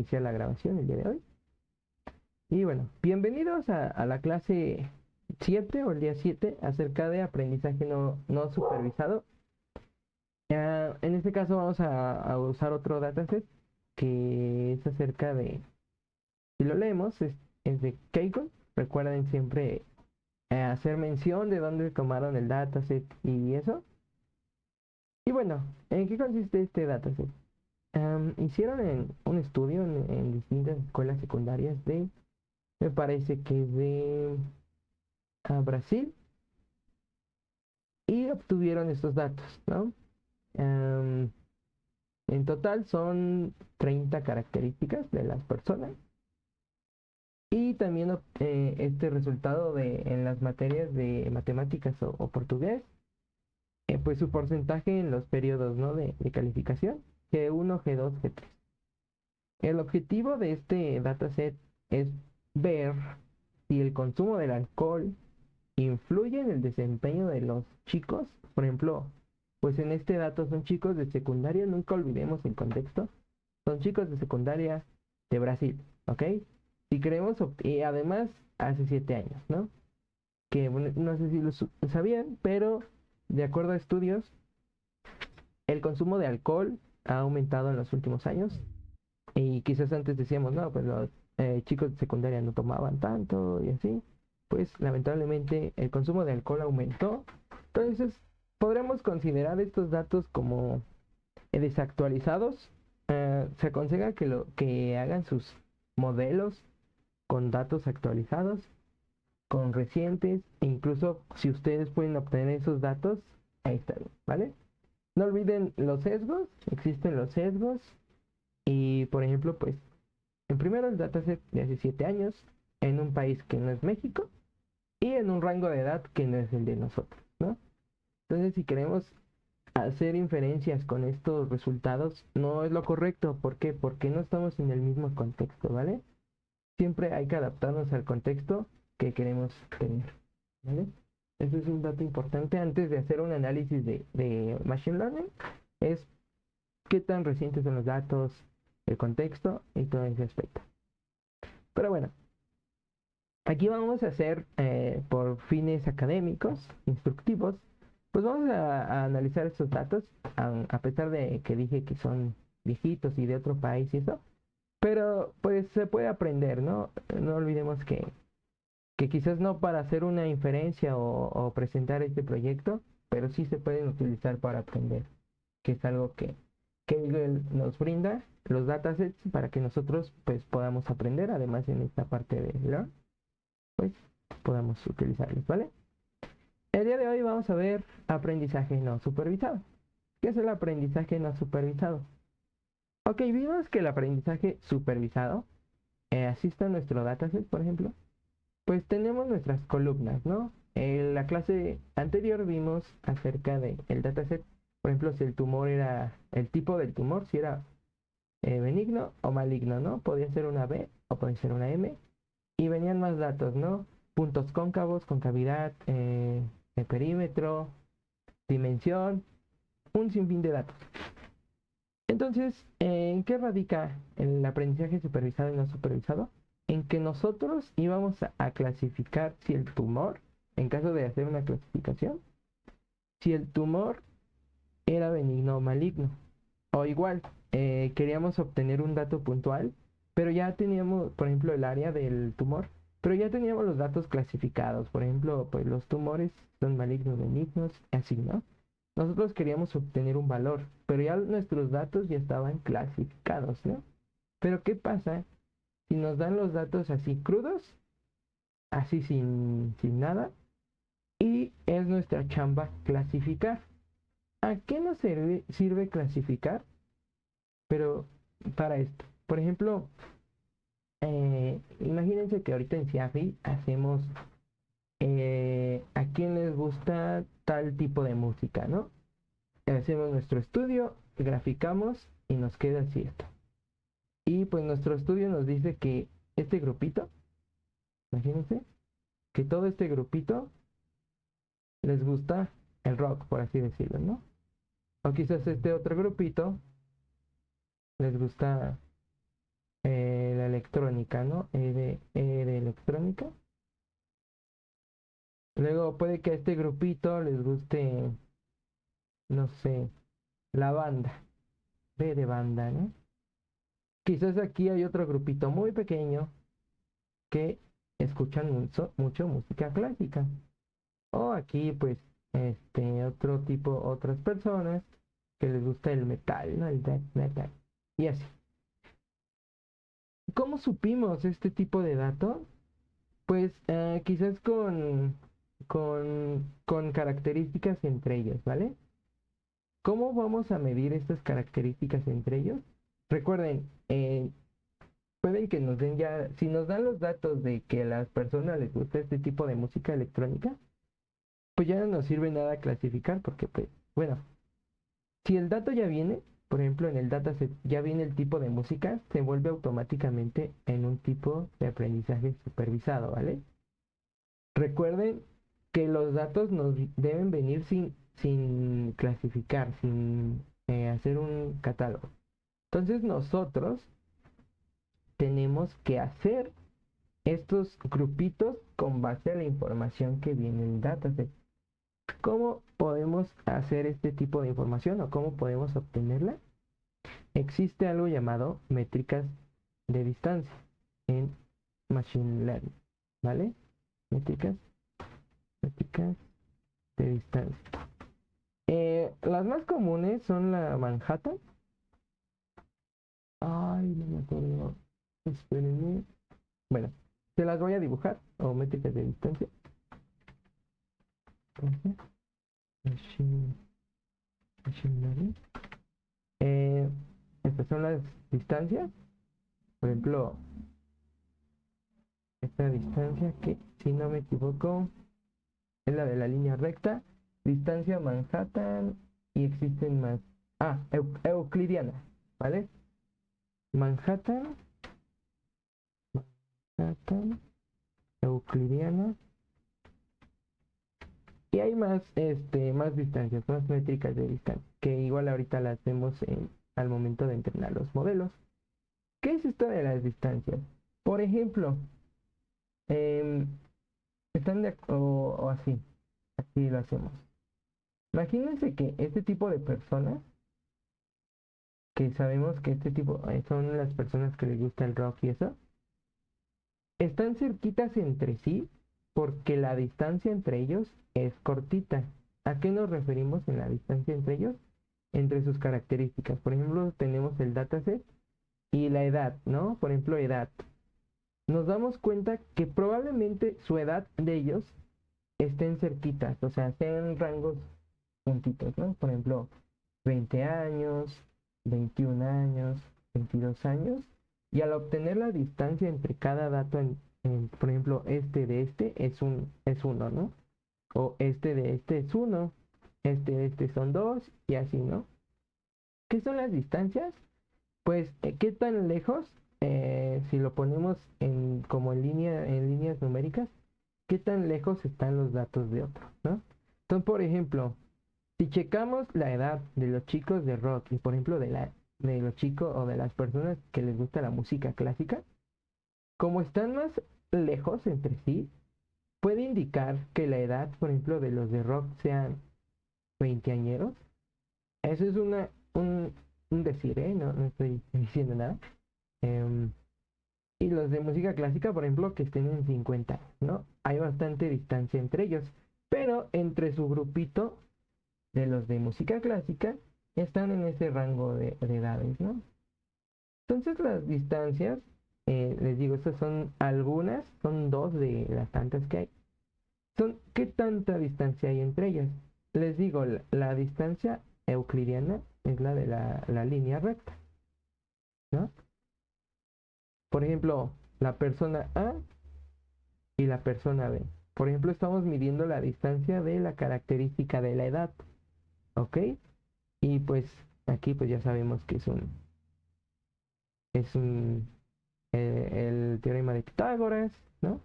iniciar la grabación el día de hoy. Y bueno, bienvenidos a la clase 7 o el día 7 acerca de aprendizaje no supervisado. En este caso vamos a usar otro dataset que es acerca de, si lo leemos, es de Kaggle. Recuerden siempre hacer mención de dónde tomaron el dataset y eso. Y bueno, ¿en qué consiste este dataset? Hicieron un estudio en distintas escuelas secundarias me parece que de Brasil, y obtuvieron estos datos, ¿no? En total son 30 características de las personas. Y también este resultado en las materias de matemáticas o portugués, pues su porcentaje en los periodos, ¿no? de calificación, G1, G2, G3. El objetivo de este dataset es ver si el consumo del alcohol influye en el desempeño de los chicos. Por ejemplo, pues en este dato son chicos de secundaria, nunca olvidemos el contexto, son chicos de secundaria de Brasil, ¿ok? Si queremos, y además hace 7 años, ¿no? Que bueno, no sé si lo sabían, pero de acuerdo a estudios, el consumo de alcohol ha aumentado en los últimos años. Y quizás antes decíamos, no, pues los chicos de secundaria no tomaban tanto y así. Pues lamentablemente el consumo de alcohol aumentó. Entonces, podremos considerar estos datos como desactualizados. Se aconseja que hagan sus modelos con datos actualizados, con recientes, e incluso si ustedes pueden obtener esos datos, ahí están, ¿vale? No olviden los sesgos, existen los sesgos. Y por ejemplo, pues, en primero el dataset de hace 7 años, en un país que no es México, y en un rango de edad que no es el de nosotros, ¿no? Entonces, si queremos hacer inferencias con estos resultados, no es lo correcto. ¿Por qué? Porque no estamos en el mismo contexto, ¿vale? Siempre hay que adaptarnos al contexto que queremos tener, ¿vale? Eso es un dato importante antes de hacer un análisis de Machine Learning, es qué tan recientes son los datos, el contexto y todo ese aspecto. Pero bueno, aquí vamos a hacer por fines académicos, instructivos, pues vamos a analizar estos datos, a pesar de que dije que son viejitos y de otro país y eso, pero pues se puede aprender, ¿no? No olvidemos que quizás no para hacer una inferencia o presentar este proyecto, pero sí se pueden utilizar para aprender, que es algo que Google nos brinda los datasets para que nosotros pues podamos aprender, además en esta parte de Learn, pues podamos utilizarlos, ¿vale? El día de hoy vamos a ver aprendizaje no supervisado. ¿Qué es el aprendizaje no supervisado? Ok, vimos que el aprendizaje supervisado, asista a nuestro dataset, por ejemplo, pues tenemos nuestras columnas, ¿no? En la clase anterior vimos acerca del dataset, por ejemplo, si el tumor era, el tipo del tumor, si era benigno o maligno, ¿no? Podía ser una B o podía ser una M. Y venían más datos, ¿no? Puntos cóncavos, concavidad, el perímetro, dimensión, un sinfín de datos. Entonces, ¿en qué radica el aprendizaje supervisado y no supervisado? En que nosotros íbamos a clasificar si el tumor, en caso de hacer una clasificación, si el tumor era benigno o maligno. O igual, queríamos obtener un dato puntual, pero ya teníamos, por ejemplo, el área del tumor, pero ya teníamos los datos clasificados. Por ejemplo, pues los tumores son malignos, benignos, así, ¿no? Nosotros queríamos obtener un valor, pero ya nuestros datos ya estaban clasificados, ¿no? Pero ¿qué pasa si nos dan los datos así crudos, así sin nada, y es nuestra chamba clasificar? ¿A qué nos sirve clasificar? Pero para esto, por ejemplo, imagínense que ahorita en Ciafi hacemos a quién les gusta tal tipo de música, ¿no? Hacemos nuestro estudio, graficamos y nos queda así esto. Y pues nuestro estudio nos dice que este grupito, imagínense, que todo este grupito les gusta el rock, por así decirlo, ¿no? O quizás este otro grupito les gusta electrónica, ¿no? E de electrónica. Luego puede que a este grupito les guste, no sé, la banda, B de banda, ¿no? Quizás aquí hay otro grupito muy pequeño que escuchan mucho música clásica. O aquí, pues, otro tipo, otras personas que les gusta el metal, ¿no? El death metal. Y así. ¿Cómo supimos este tipo de datos? Pues quizás con características entre ellos, ¿vale? ¿Cómo vamos a medir estas características entre ellos? Recuerden, pueden que nos den ya, si nos dan los datos de que a las personas les gusta este tipo de música electrónica, pues ya no nos sirve nada clasificar porque, pues, bueno, si el dato ya viene, por ejemplo, en el dataset ya viene el tipo de música, se vuelve automáticamente en un tipo de aprendizaje supervisado, ¿vale? Recuerden que los datos nos deben venir sin clasificar, sin hacer un catálogo. Entonces nosotros tenemos que hacer estos grupitos con base a la información que viene en el dataset. ¿Cómo podemos hacer este tipo de información o cómo podemos obtenerla? Existe algo llamado métricas de distancia en Machine Learning, ¿vale? Métricas de distancia. Las más comunes son la Manhattan. Ay, no me acuerdo. Espérenme. Bueno, se las voy a dibujar. O métricas de distancia. Machine, Machine Learning. Estas son las distancias. Por ejemplo, esta distancia que, si no me equivoco, es la de la línea recta. Distancia Manhattan. Y existen más. Ah, euclidiana. ¿Vale? Manhattan. Manhattan. Euclidiana. Y hay más distancias, más métricas de distancia, que igual ahorita las vemos al momento de entrenar los modelos. ¿Qué es esto de las distancias? Por ejemplo, em, o así, así lo hacemos. Imagínense que este tipo de personas, que sabemos que este tipo son las personas que les gusta el rock y eso, están cerquitas entre sí porque la distancia entre ellos es cortita. ¿A qué nos referimos en la distancia entre ellos? Entre sus características. Por ejemplo, tenemos el dataset y la edad, ¿no? Por ejemplo, edad. Nos damos cuenta que probablemente su edad de ellos estén cerquitas, o sea, sean rangos juntitos, ¿no? Por ejemplo, 20 años, 21 años, 22 años. Y al obtener la distancia entre cada dato, por ejemplo, este de este es uno, ¿no? O este de este es uno, este de este son dos, y así, ¿no? ¿Qué son las distancias? Pues, ¿qué tan lejos? Si lo ponemos como en líneas numéricas, ¿qué tan lejos están los datos de otro, ¿no? Entonces, por ejemplo, si checamos la edad de los chicos de rock y, por ejemplo, de los chicos o de las personas que les gusta la música clásica, como están más lejos entre sí, puede indicar que la edad, por ejemplo, de los de rock sean veinteañeros. Eso es un decir, ¿eh? No estoy diciendo nada. Em, y los de música clásica, por ejemplo, que estén en 50, ¿no? Hay bastante distancia entre ellos. Pero entre su grupito de los de música clásica están en ese rango de edades, ¿no? Entonces las distancias, les digo, estas son algunas, son dos de las tantas que hay. Son qué tanta distancia hay entre ellas. Les digo, la distancia euclidiana es la de la línea recta, ¿no? Por ejemplo, la persona A y la persona B. Por ejemplo, estamos midiendo la distancia de la característica de la edad, ¿ok? Y pues aquí pues ya sabemos que es el teorema de Pitágoras, ¿no?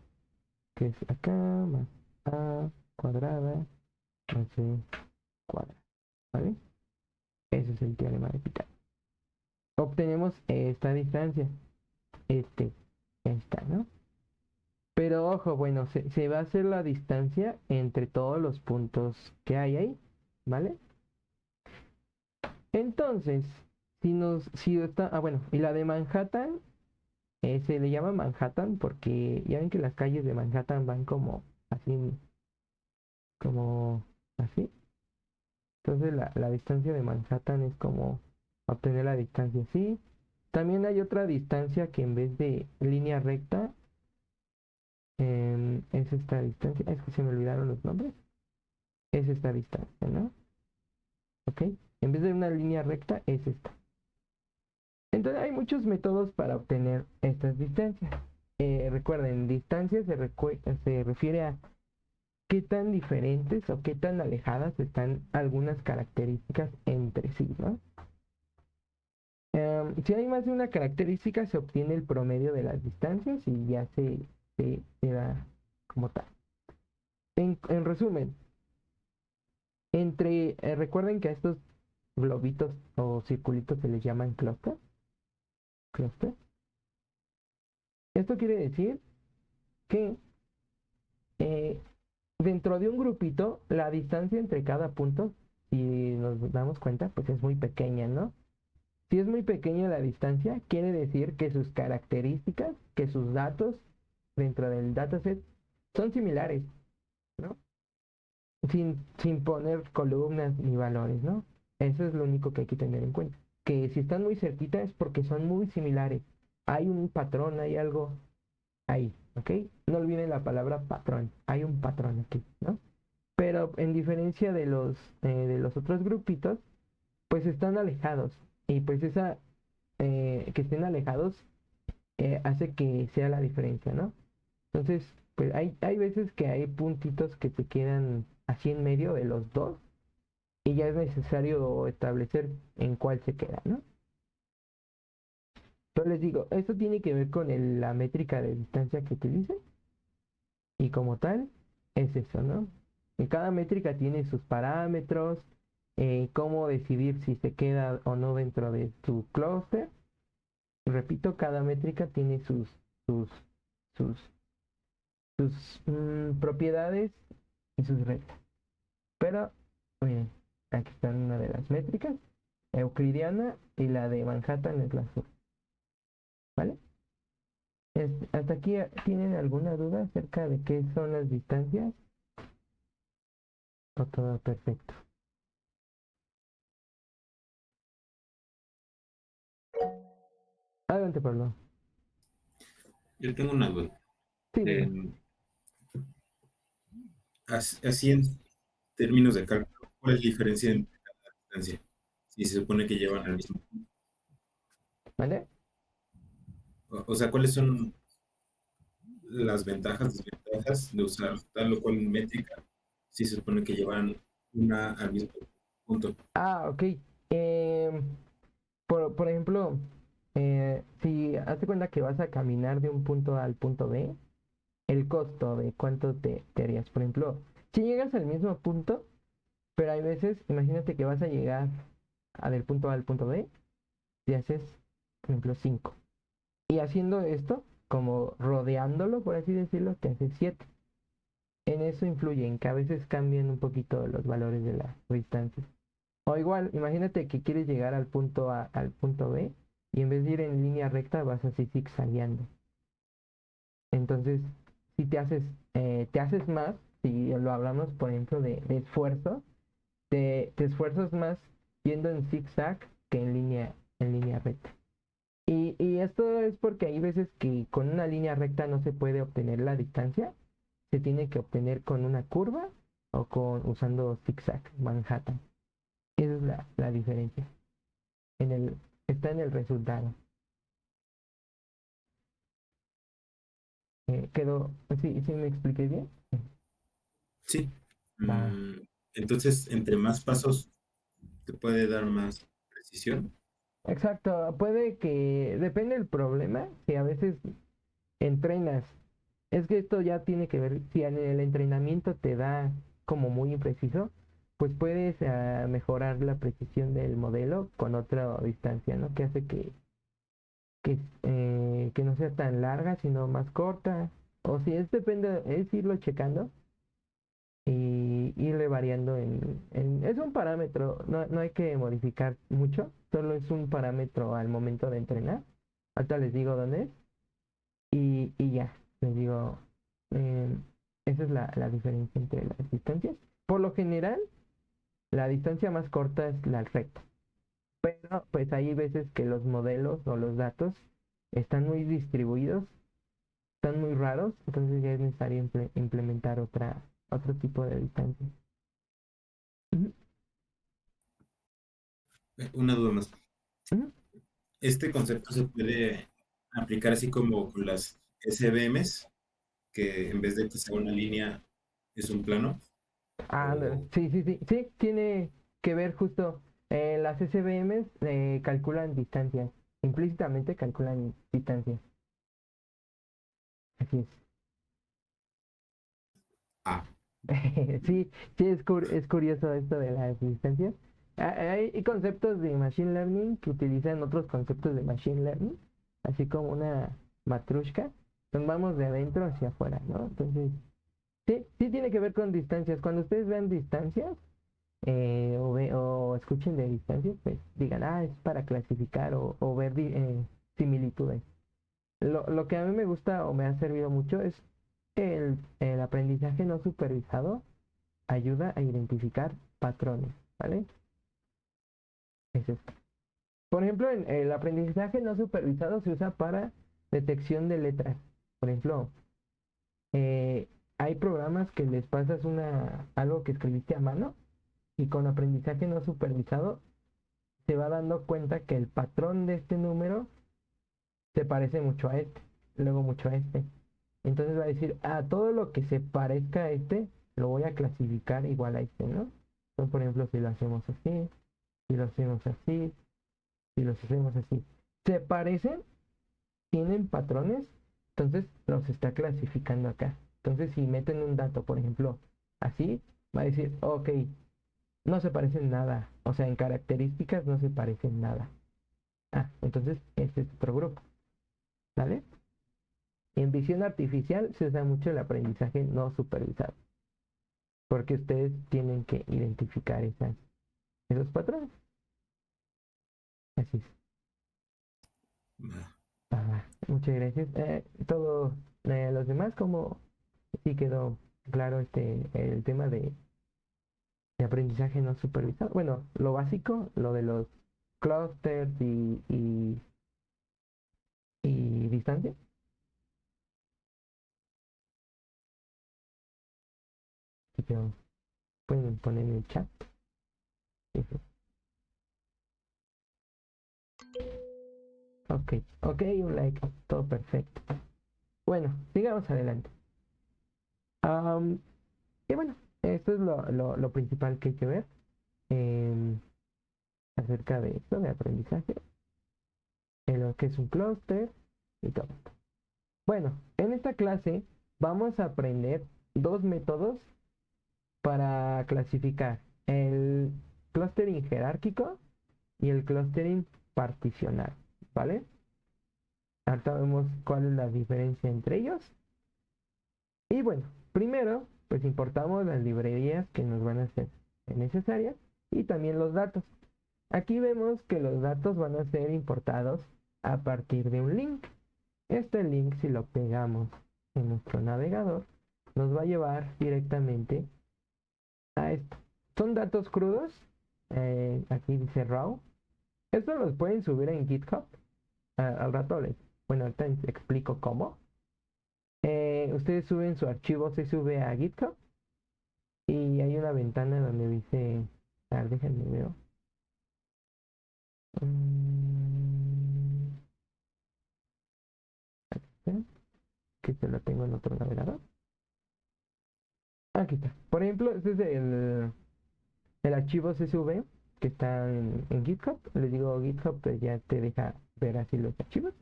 Que es acá más A cuadrada más C cuadrada, ¿vale? Ese es el teorema de Pitágoras. Obtenemos esta distancia, este, esta, ¿no? Pero ojo, bueno, se va a hacer la distancia entre todos los puntos que hay ahí, ¿vale? Entonces, si está, bueno, y la de Manhattan, se le llama Manhattan porque ya ven que las calles de Manhattan van como así. Entonces la distancia de Manhattan es como obtener la distancia así. También hay otra distancia que en vez de línea recta, es esta distancia. Es que se me olvidaron los nombres. Es esta distancia, ¿no? ¿Ok? En vez de una línea recta, es esta. Entonces hay muchos métodos para obtener estas distancias. Recuerden, distancia se refiere a qué tan diferentes o qué tan alejadas están algunas características entre sí, ¿no? Si hay más de una característica, se obtiene el promedio de las distancias y ya se da como tal. En resumen, recuerden que a estos globitos o circulitos se les llaman cluster. Esto quiere decir que eh, dentro de un grupito, la distancia entre cada punto, si nos damos cuenta, pues es muy pequeña, ¿no? Si es muy pequeña la distancia, quiere decir que sus características, que sus datos dentro del dataset son similares, ¿no? Sin poner columnas ni valores, ¿no? Eso es lo único que hay que tener en cuenta. Que si están muy cerquita es porque son muy similares. Hay un patrón, hay algo ahí, ¿ok? No olviden la palabra patrón. Hay un patrón aquí, ¿no? Pero en diferencia de los otros grupitos, pues están alejados. Y pues que estén alejados hace que sea la diferencia, ¿no? Entonces, pues hay veces que hay puntitos que se quedan así en medio de los dos y ya es necesario establecer en cuál se queda, ¿no? Yo les digo, esto tiene que ver con la métrica de distancia que utilicen y como tal es eso, ¿no? Y cada métrica tiene sus parámetros, cómo decidir si se queda o no dentro de tu clúster. Repito, cada métrica tiene sus, sus, sus propiedades y sus reglas. Pero, miren, aquí están una de las métricas, euclidiana y la de Manhattan es la azul, ¿vale? ¿Hasta aquí tienen alguna duda acerca de qué son las distancias? ¿O todo perfecto? Adelante, Pablo. Yo tengo una duda. Sí, dime. Eh, así en términos de cálculo, ¿cuál es la diferencia entre cada distancia? Si se supone que llevan al mismo punto. ¿Vale? O sea, ¿cuáles son las ventajas, desventajas de usar tal o cual métrica si se supone que llevan una al mismo punto? Ok. Em, por ejemplo, si hazte cuenta que vas a caminar de un punto A al punto B, el costo de cuánto te harías. Por ejemplo, si llegas al mismo punto, pero hay veces, imagínate que vas a llegar del punto A al punto B, y haces, por ejemplo, 5. Y haciendo esto, como rodeándolo, por así decirlo, te haces 7. En eso influye, en que a veces cambian un poquito los valores de la distancia. O igual, imagínate que quieres llegar al punto A al punto B y en vez de ir en línea recta vas así zigzagueando. Entonces, si te haces más, si lo hablamos, por ejemplo, de esfuerzo, te esfuerzas más yendo en zigzag que en línea recta. Y esto es porque hay veces que con una línea recta no se puede obtener la distancia, se tiene que obtener con una curva o usando zigzag, Manhattan. Esa es la diferencia. Está en el resultado. ¿Sí me expliqué bien? Sí. Va. Mm, entonces, entre más pasos, te puede dar más precisión. Exacto, depende del problema, si a veces entrenas, es que esto ya tiene que ver, si en el entrenamiento te da como muy impreciso, pues puedes mejorar la precisión del modelo con otra distancia, ¿no? Que hace que no sea tan larga, sino más corta. O si es depende, es irlo checando y irle variando es un parámetro, no hay que modificar mucho, solo es un parámetro al momento de entrenar. Ahorita les digo dónde es y ya, les digo, eh, esa es la diferencia entre las distancias. Por lo general, la distancia más corta es la recta, pero pues hay veces que los modelos o los datos están muy distribuidos, están muy raros, entonces ya es necesario implementar otro tipo de distancia. Ujú, Una duda más. ujú. ¿Este concepto se puede aplicar así como con las SVMs, que en vez de que sea una línea es un plano? Ándale. O, Sí, sí, sí, sí, tiene que ver justo. Las SVMs calculan distancias, implícitamente calculan distancias. Así es. ah, Sí, sí, es curioso esto de las distancias. Hay conceptos de Machine Learning que utilizan otros conceptos de Machine Learning, así como una matrushka. Entonces vamos de adentro hacia afuera, ¿no? Entonces, sí, sí tiene que ver con distancias. Cuando ustedes vean distancias o escuchen de distancias, pues digan, ah, es para clasificar o ver similitudes. Lo que a mí me gusta o me ha servido mucho es el aprendizaje no supervisado ayuda a identificar patrones, ¿vale? Es esto. Por ejemplo, en el aprendizaje no supervisado se usa para detección de letras. Por ejemplo, eh, hay programas que les pasas algo que escribiste a mano y con aprendizaje no supervisado se va dando cuenta que el patrón de este número se parece mucho a este, luego mucho a este. Entonces va a decir, todo lo que se parezca a este, lo voy a clasificar igual a este, ¿no? Entonces, por ejemplo, si lo hacemos así, si lo hacemos así, si los hacemos así, se parecen, tienen patrones, entonces los está clasificando acá. Entonces, si meten un dato, por ejemplo, así, va a decir, ok, no se parecen nada, o sea, en características no se parecen nada. Entonces, este es otro grupo, ¿vale? En visión artificial se usa mucho el aprendizaje no supervisado, porque ustedes tienen que identificar esos patrones. Así es. ah, Muchas gracias. Todos los demás, como sí quedó claro el tema de aprendizaje no supervisado. Bueno, lo básico, lo de los clusters y distancia. Así que pueden poner en el chat. Ok, ok, un like, todo perfecto. Bueno, sigamos adelante. Am, y bueno, esto es lo principal que hay que ver em, acerca de esto, de aprendizaje, en lo que es un clúster y todo. Bueno, en esta clase vamos a aprender dos métodos para clasificar el clustering jerárquico y el clustering particional, ¿vale? Ahorita vemos cuál es la diferencia entre ellos. Y bueno, primero, pues importamos las librerías que nos van a ser necesarias y también los datos. Aquí vemos que los datos van a ser importados a partir de un link. Este link, si lo pegamos en nuestro navegador, nos va a llevar directamente a esto. Son datos crudos. Aquí dice raw. Esto los pueden subir en GitHub. Al rato bueno, ahorita les explico cómo. Ustedes suben su archivo, se sube a GitHub y hay una ventana donde dice, déjenme ver. Mm, ¿eh? Que se lo tengo en otro navegador. Aquí está. Por ejemplo, este es el archivo CSV que está en GitHub. Les digo GitHub, pues ya te deja ver así los archivos.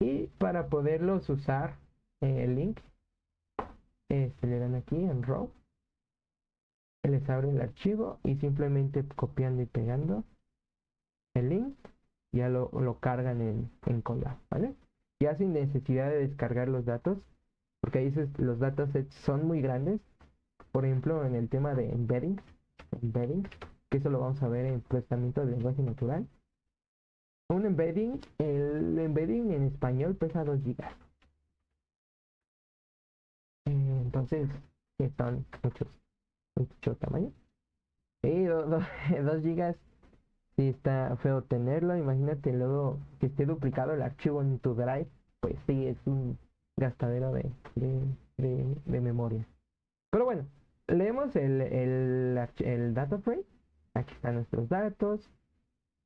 Y para poderlos usar, el link, se le dan aquí en Raw. Les abre el archivo y simplemente copiando y pegando el link ya lo cargan en Colab, ¿vale? Ya sin necesidad de descargar los datos, porque ahí los datasets son muy grandes. Por ejemplo, en el tema de embedding, que eso lo vamos a ver en procesamiento del lenguaje natural. El embedding en español pesa 2 gigas. Entonces, son mucho tamaño. Y 2 gigas, si está feo tenerlo. Imagínate luego que esté duplicado el archivo en tu drive, pues sí, es un gastadero de memoria. Pero bueno, leemos el data frame. Aquí están nuestros datos.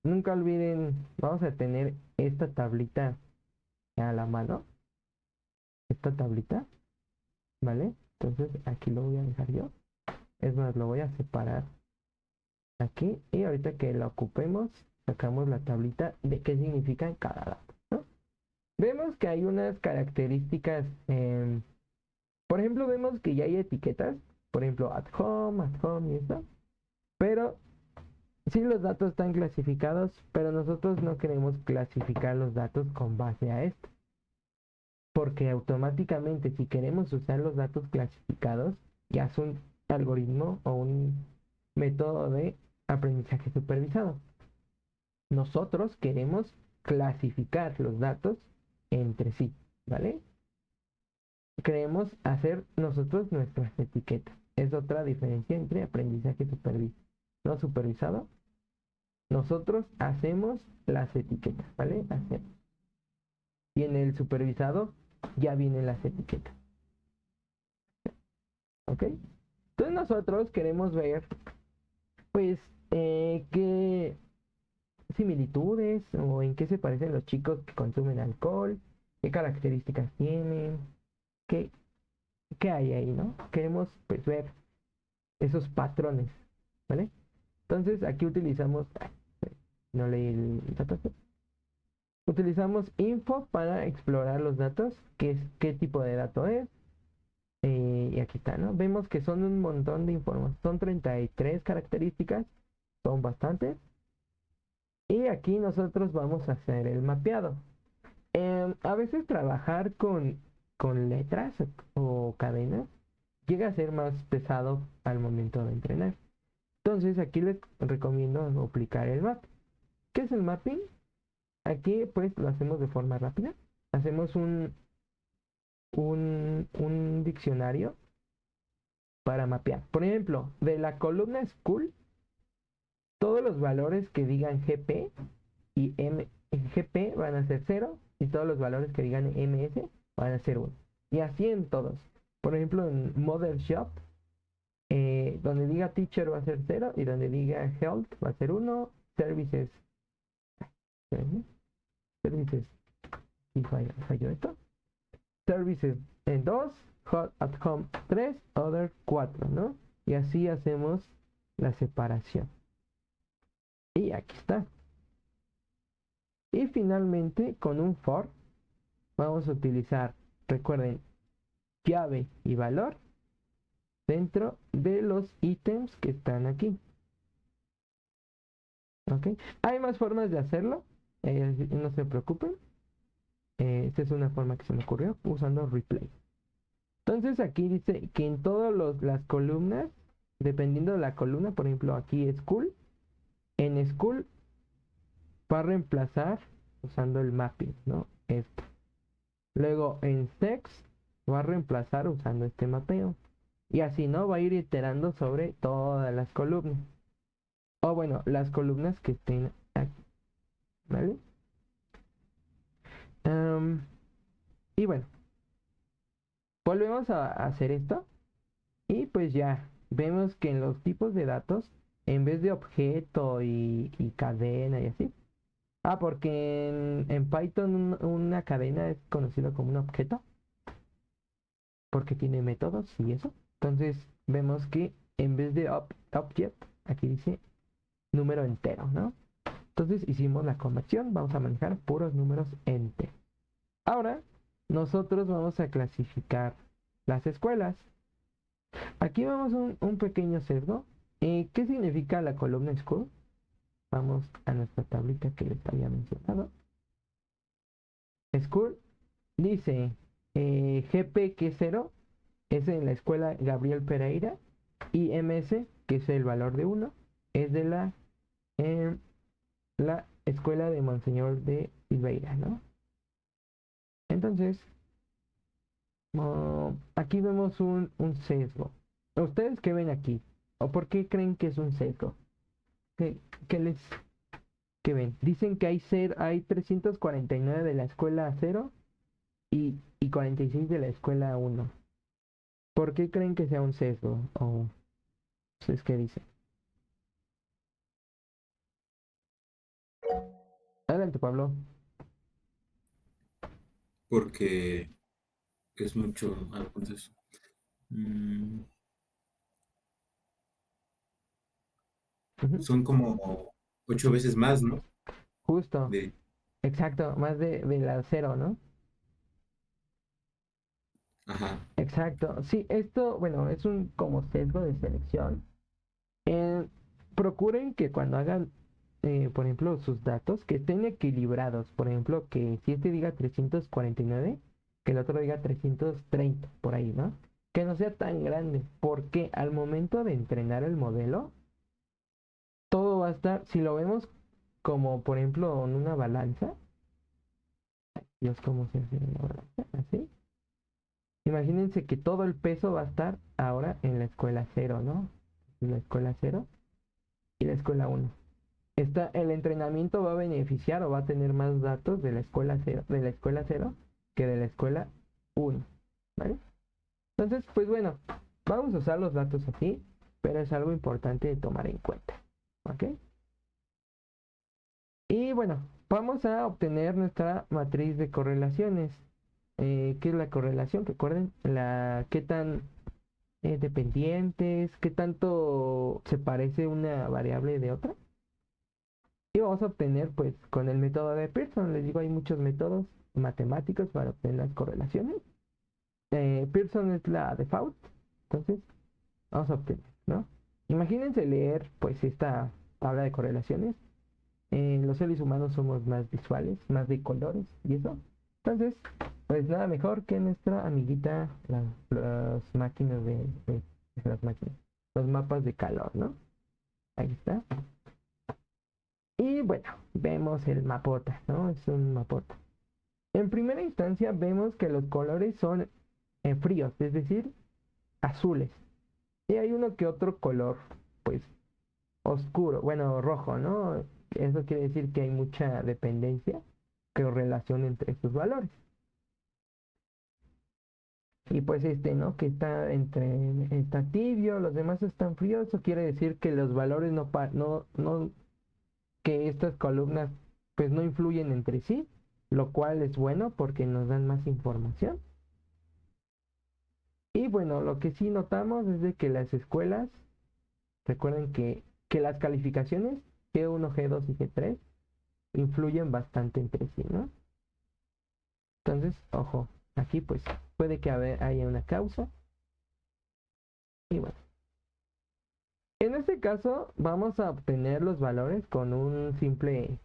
Nunca olviden, vamos a tener esta tablita a la mano. Esta tablita, ¿vale? Entonces aquí lo voy a dejar yo. Es más, lo voy a separar aquí. Y ahorita que la ocupemos, sacamos la tablita de qué significa cada dato, ¿no? Vemos que hay unas características. Por ejemplo, vemos que ya hay etiquetas. Por ejemplo, at home y eso. Pero sí, los datos están clasificados, pero nosotros no queremos clasificar los datos con base a esto. Porque automáticamente, si queremos usar los datos clasificados, ya es un algoritmo o un método de aprendizaje supervisado. Nosotros queremos clasificar los datos entre sí, ¿vale? Queremos hacer nosotros nuestras etiquetas. Es otra diferencia entre aprendizaje no supervisado. Nosotros hacemos las etiquetas, ¿vale? Hacemos. Y en el supervisado ya vienen las etiquetas. ¿Ok? Entonces nosotros queremos ver, pues, qué similitudes o en qué se parecen los chicos que consumen alcohol, qué características tienen, qué hay ahí, ¿no? Queremos, pues, ver esos patrones, ¿vale? Entonces aquí utilizamos, no leí el dataset. Utilizamos info para explorar los datos, qué tipo de dato es. Y aquí está, ¿no? Vemos que son un montón de información, son 33 características, son bastantes. Y aquí nosotros vamos a hacer el mapeado. A veces trabajar con letras o cadenas llega a ser más pesado al momento de entrenar. Entonces aquí les recomiendo aplicar el map. ¿Qué es el mapping? Aquí pues lo hacemos de forma rápida. Hacemos un diccionario para mapear. Por ejemplo, de la columna school, todos los valores que digan GP y GP van a ser 0 y todos los valores que digan MS van a ser 1. Y así en todos. Por ejemplo, en Mother Shop, donde diga teacher va a ser 0 y donde diga health va a ser 1. Services. Services. Y falló esto. Services en 2. At home 3. Other 4, ¿no? Y así hacemos la separación. Y aquí está. Y finalmente, con un for, vamos a utilizar, recuerden, llave y valor dentro de los ítems que están aquí. ¿Ok? Hay más formas de hacerlo, no se preocupen. Esta es una forma que se me ocurrió usando replay. Entonces aquí dice que en todas las columnas, dependiendo de la columna, por ejemplo aquí es school, en school va a reemplazar usando el mapping, ¿no? Esto. Luego en sex va a reemplazar usando este mapeo. Y así, ¿no? Va a ir iterando sobre todas las columnas. O bueno, las columnas que estén aquí. ¿Vale? Y bueno, volvemos a hacer esto. Y pues ya, vemos que en los tipos de datos, en vez de objeto y cadena y así. Porque en Python una cadena es conocido como un objeto. Porque tiene métodos y eso. Entonces vemos que en vez de object, aquí dice número entero, ¿no? Entonces hicimos la conversión, vamos a manejar puros números enteros. Ahora nosotros vamos a clasificar las escuelas. Aquí vamos a un pequeño sesgo. ¿Qué significa la columna school? Vamos a nuestra tablita que les había mencionado. School dice GP, que es 0, es en la escuela Gabriel Pereira, y MS, que es el valor de 1, es de la escuela de Monseñor de Silveira, ¿no? Entonces, aquí vemos un sesgo. ¿Ustedes qué ven aquí? ¿O por qué creen que es un sesgo? ¿Qué, qué qué ven? Dicen que hay 349 de la escuela 0 y 46 de la escuela 1. ¿Por qué creen que sea un sesgo? ¿O ustedes qué dicen? Adelante, Pablo. Porque es mucho. Entonces, mm, Ujú. son como 8 veces más, ¿no? Justo, De, exacto, más de la 0, ¿no? ajá. Exacto. Sí, esto, bueno, es un como sesgo de selección. Eh, Procuren que cuando hagan, por ejemplo, sus datos, que estén equilibrados. Por ejemplo, que si este diga 349, que el otro diga 330, por ahí, ¿no? Que no sea tan grande, porque al momento de entrenar el modelo, todo va a estar, si lo vemos como, por ejemplo, en una balanza, Dios, ¿cómo se hace una balanza? Así. Imagínense que todo el peso va a estar ahora en la escuela 0, ¿no? En la escuela 0 y la escuela 1. El entrenamiento va a beneficiar o va a tener más datos de la escuela 0, que de la escuela 1, ¿vale? Entonces, pues bueno, vamos a usar los datos así, pero es algo importante de tomar en cuenta, ¿ok? Y bueno, vamos a obtener nuestra matriz de correlaciones. ¿Qué es la correlación? Recuerden, qué tan dependientes, qué tanto se parece una variable de otra. Y vamos a obtener, pues, con el método de Pearson. Les digo, hay muchos métodos matemáticos para obtener las correlaciones. Pearson es la default. Entonces, vamos a obtener, ¿no? Imagínense leer, pues, esta tabla de correlaciones. Los seres humanos somos más visuales, más de colores y eso. Entonces, pues nada mejor que nuestra amiguita, las máquinas de las máquinas, los mapas de calor, ¿no? Ahí está. Y bueno, vemos el mapota, ¿no? Es un mapota. En primera instancia vemos que los colores son fríos, es decir, azules. Y hay uno que otro color, pues, oscuro, bueno, rojo, ¿no? Eso quiere decir que hay mucha dependencia, correlación entre estos valores. Y pues ¿no? Que está tibio, los demás están fríos, eso quiere decir que los valores no, que estas columnas pues no influyen entre sí, lo cual es bueno porque nos dan más información. Y bueno, lo que sí notamos es de que las escuelas, recuerden que las calificaciones G1, G2 y G3 influyen bastante entre sí, ¿no? Entonces, ojo, aquí pues puede que haya una causa. Y bueno, en este caso vamos a obtener los valores con un simple,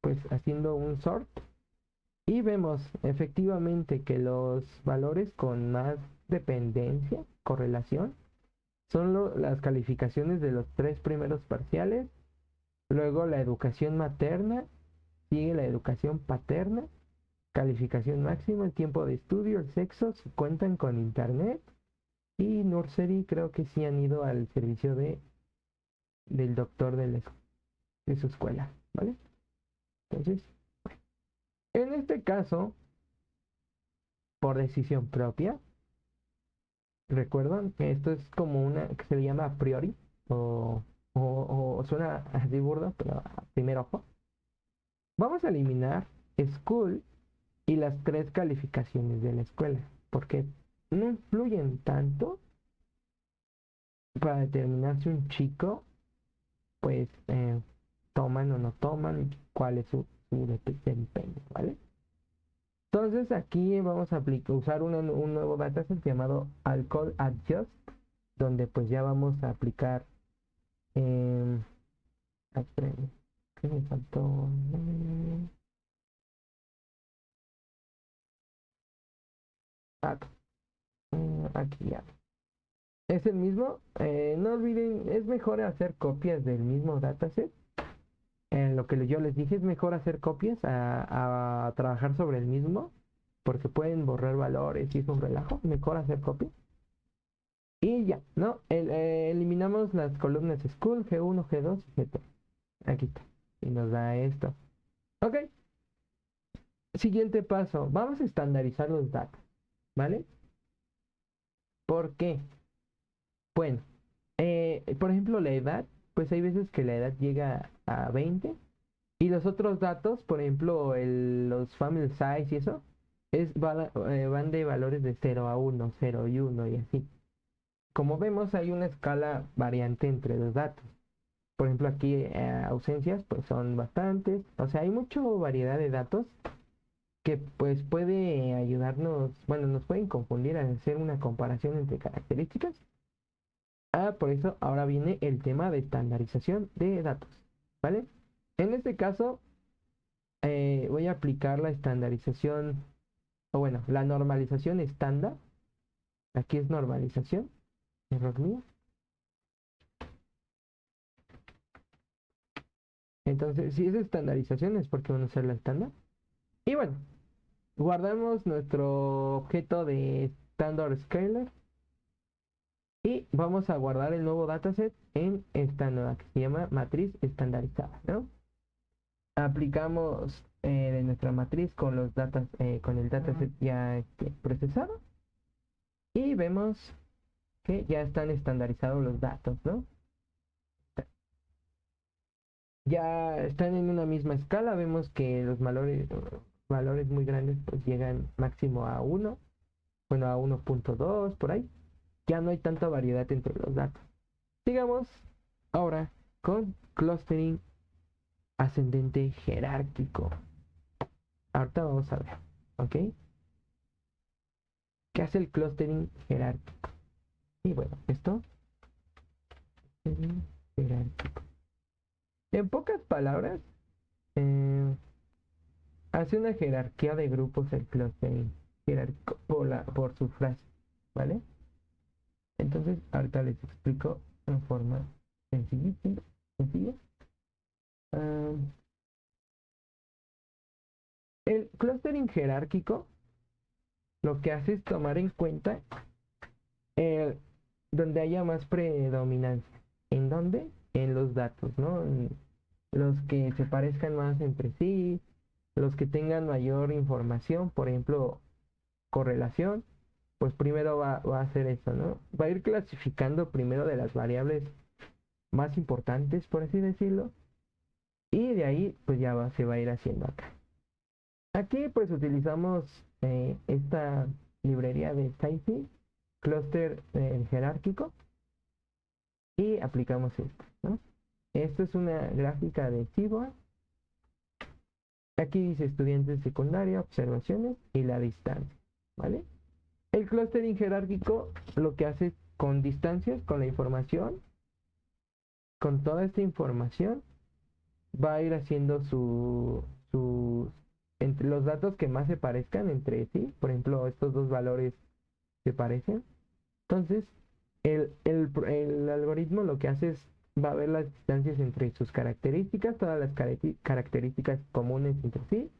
pues haciendo un sort. Y vemos efectivamente que los valores con más dependencia, correlación, son las calificaciones de los 3 primeros parciales, luego la educación materna, sigue la educación paterna, calificación máxima, el tiempo de estudio, el sexo, si cuentan con internet, y nursery creo que sí han ido al servicio del doctor de su escuela, ¿vale? Entonces, en este caso, por decisión propia, recuerdan que esto es como una que se le llama a priori, o suena así burdo, pero a primer ojo. Vamos a eliminar school y las 3 calificaciones de la escuela, porque no influyen tanto para determinar si un chico, pues, toman o no toman, cuál es su desempeño, ¿vale? Entonces aquí vamos a usar un nuevo dataset llamado Alcohol Adjust, donde pues ya vamos a aplicar Em, espérenme, ¿qué me faltó? Ah, aquí ya. Es el mismo. No olviden, es mejor hacer copias del mismo dataset. Lo que yo les dije es mejor hacer copias a trabajar sobre el mismo, porque pueden borrar valores y es un relajo. Mejor hacer copias. Y ya, ¿no? Eliminamos las columnas school, G1, G2, G3. Aquí está. Y nos da esto. Ok. Siguiente paso. Vamos a estandarizar los datos. ¿Vale? ¿Por qué? Bueno, por ejemplo, la edad. Pues hay veces que la edad llega a 20. Y los otros datos, por ejemplo, los family size y eso, van de valores de 0 a 1, 0 y 1 y así. Como vemos, hay una escala variante entre los datos. Por ejemplo, aquí ausencias, pues son bastantes. O sea, hay mucha variedad de datos que pues puede ayudarnos, bueno, nos pueden confundir al hacer una comparación entre características. Por eso ahora viene el tema de estandarización de datos, ¿vale? En este caso, voy a aplicar la estandarización, o bueno, la normalización estándar. Aquí es normalización, error mío. Entonces, si es estandarización es porque van a ser la estándar. Y bueno, guardamos nuestro objeto de standard scaler y vamos a guardar el nuevo dataset en esta nueva que se llama matriz estandarizada, ¿no? Aplicamos de nuestra matriz con los datos, con el dataset ya procesado y vemos que ya están estandarizados los datos, ¿no? Ya están en una misma escala, vemos que los valores muy grandes pues llegan máximo a 1, bueno, a 1.2 por ahí. Ya no hay tanta variedad entre los datos. Sigamos ahora con clustering ascendente jerárquico. Ahorita vamos a ver, ¿ok? ¿Qué hace el clustering jerárquico? Y bueno, esto clustering jerárquico. En pocas palabras, eh, hace una jerarquía de grupos el clustering jerárquico por su frase, ¿vale? Entonces, ahorita les explico en forma sencilla. Ah, el clustering jerárquico lo que hace es tomar en cuenta eh, donde haya más predominancia. ¿En dónde? En los datos, ¿no? En los que se parezcan más entre sí, los que tengan mayor información, por ejemplo, correlación, pues primero va a hacer eso, ¿no? Va a ir clasificando primero de las variables más importantes, por así decirlo, y de ahí pues se va a ir haciendo acá. Aquí pues utilizamos esta librería de SciPy, clúster jerárquico, y aplicamos esto, ¿no? Esto es una gráfica de Seaborn. Aquí dice estudiantes de secundaria, observaciones y la distancia, ¿vale? El clustering jerárquico lo que hace con distancias, con la información, con toda esta información, va a ir haciendo entre los datos que más se parezcan entre sí, por ejemplo, estos dos valores se parecen. Entonces, el algoritmo lo que hace es, va a ver las distancias entre sus características, todas las características comunes entre sí,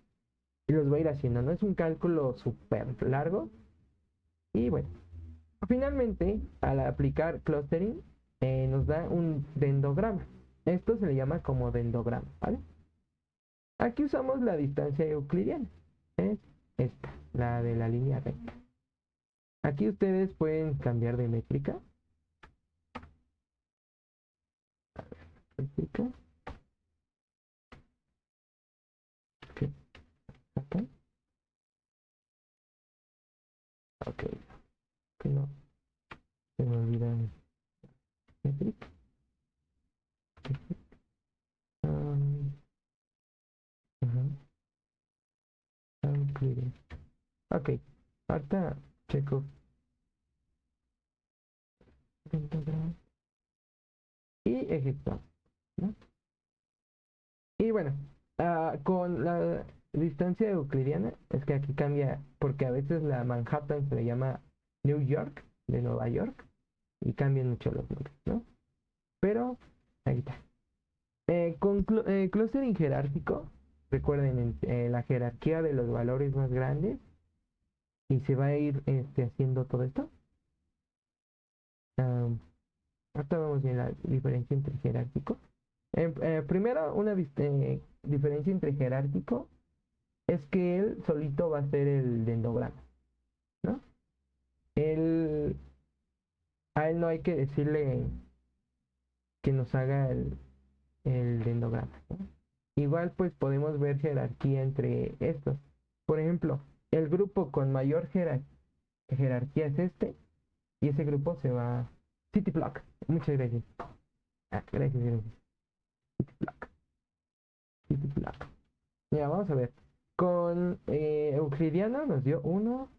y los va a ir haciendo. No es un cálculo súper largo. Y bueno, finalmente, al aplicar clustering, nos da un dendograma. Esto se le llama como dendograma, ¿vale? Aquí usamos la distancia euclidiana. Es esta, la de la línea recta. Aquí ustedes pueden cambiar de métrica. Métrica. Ok, acá. Ok, que no se me olvida métrica. Um, ajá, euclidiana. Ok, ahorita checo. Dendograma. y ejecutamos, ¿no? Y bueno, con la distancia euclidiana, es que aquí cambia, porque a veces la Manhattan se le llama New York, de Nueva York, y cambian mucho los nombres, ¿no? Pero, ahí está. Con clustering jerárquico, recuerden la jerarquía de los valores más grandes, y se va a ir haciendo todo esto. Ahorita vamos a la diferencia entre jerárquico. Primero, una diferencia entre jerárquico es que él solito va a ser el dendrograma, ¿no? Él, a él no hay que decirle que nos haga el dendrograma, ¿no? Igual pues podemos ver jerarquía entre estos. Por ejemplo, el grupo con mayor jerarquía es este, y ese grupo se va... CityBlock, muchas gracias. Gracias. CityBlock. CityBlock. Mira, vamos a ver. Con Euclidiano nos dio uno.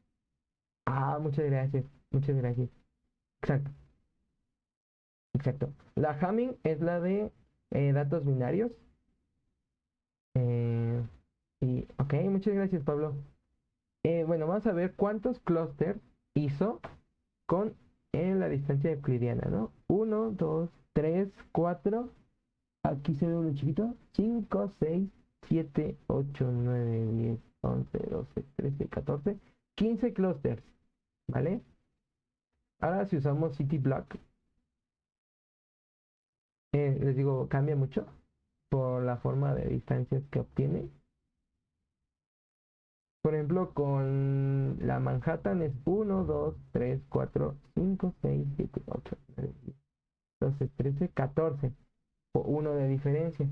Muchas gracias. Muchas gracias. Exacto. Exacto. La Hamming es la de datos binarios. Eh, ok, muchas gracias, Pablo. Bueno, vamos a ver cuántos clústeres hizo con la distancia euclidiana, ¿no? Uno, 2, 3, 4. Aquí se ve uno chiquito. 5, 6, 7, 8, 9, 10, 11, 12, 13, 14, 15 clústeres, ¿vale? Ahora si usamos CityBlock, les digo, cambia mucho por la forma de distancias que obtiene. Por ejemplo, con la Manhattan es 1, 2, 3, 4, 5, 6, 7, 8, 9, 10, 12, 13, 14. O 1 de diferencia.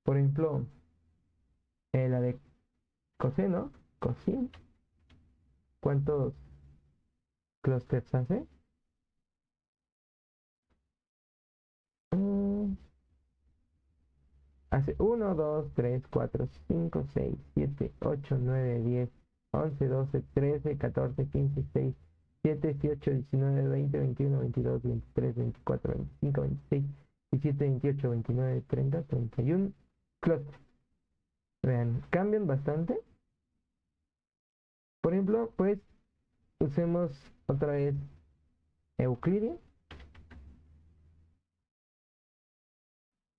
Por ejemplo, la de coseno, cosine, ¿cuántos clústeres hace? Mm, Hace 1, 2, 3, 4, 5, 6, 7, 8, 9, 10, 11, 12, 13, 14, 15, 16, 17, 18, 19, 20, 21, 22, 23, 24, 25, 26, 17, 28, 29, 30, 31 clústeres. Vean, cambian bastante. Por ejemplo, pues usemos otra vez Euclidean.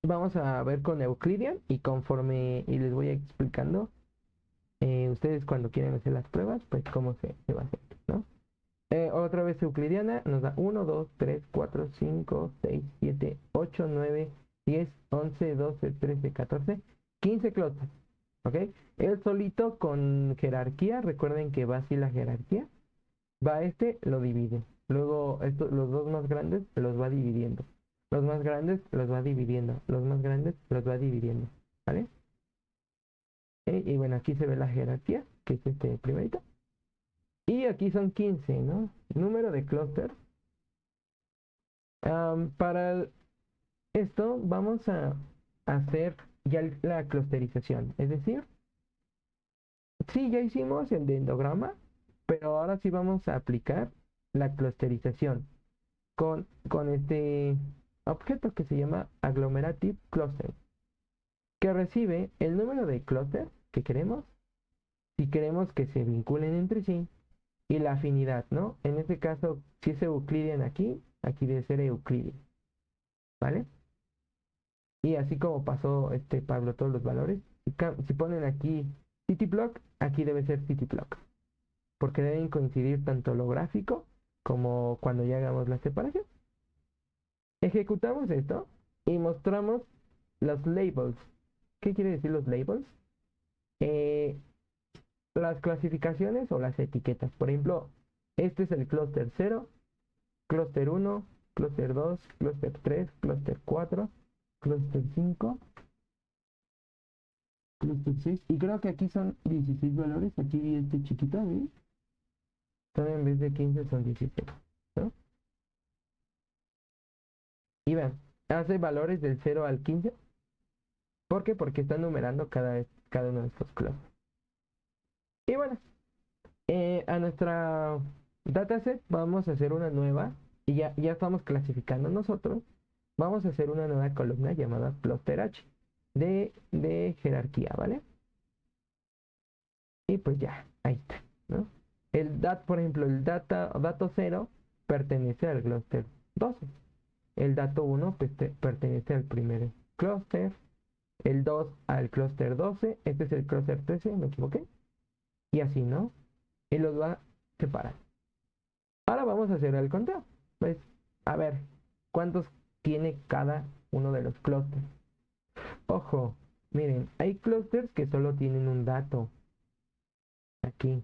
Vamos a ver con Euclidean y conforme y les voy explicando, ustedes cuando quieren hacer las pruebas, pues cómo se va a hacer, ¿no? Otra vez euclidiana nos da 1, 2, 3, 4, 5, 6, 7, 8, 9, 10, 11, 12, 13, 14, 15 clústeres, ¿ok? Él solito con jerarquía, recuerden que va así la jerarquía, va lo divide. Luego los dos más grandes los va dividiendo. Los más grandes los va dividiendo. Los más grandes los va dividiendo, ¿vale? Y bueno, aquí se ve la jerarquía, que es este primerito. Y aquí son 15, ¿no? Número de clúster. Para esto vamos a hacer ya la clusterización. Es decir, sí, ya hicimos el dendrograma, pero ahora sí vamos a aplicar la clusterización con este objeto que se llama agglomerative cluster, que recibe el número de clústeres que queremos, si queremos que se vinculen entre sí, y la afinidad, ¿no? En este caso, si es Euclidean aquí debe ser Euclidean, ¿vale? Y así como pasó Pablo todos los valores, si ponen aquí CityBlock, aquí debe ser CityBlock, porque deben coincidir tanto lo gráfico como cuando ya hagamos la separación. Ejecutamos esto y mostramos los labels. ¿Qué quiere decir los labels? Eh, las clasificaciones o las etiquetas. Por ejemplo, este es el clúster 0, clúster 1, clúster 2, clúster 3, clúster 4, clúster 5, clúster 6. Y creo que aquí son 16 valores. Aquí vi este chiquito, ¿sí? Son en vez de 15 son 16, ¿no? Y vean, hace valores del 0 al 15. ¿Por qué? Porque está numerando cada uno de estos clústeres. Y bueno, a nuestra dataset vamos a hacer una nueva y ya estamos clasificando nosotros vamos a hacer una nueva columna llamada cluster H de jerarquía, ¿vale? Y pues ya, ahí está, ¿no? Por ejemplo, dato 0 pertenece al clúster 12. El dato 1 pues, pertenece al primer clúster. El 2 al clúster 12. Este es el clúster 13, me equivoqué. Y así, ¿no? Y los va a separar. Ahora vamos a hacer el conteo. Pues, a ver, ¿cuántos tiene cada uno de los clústeres? Ojo, miren, hay clústeres que solo tienen un dato. Aquí.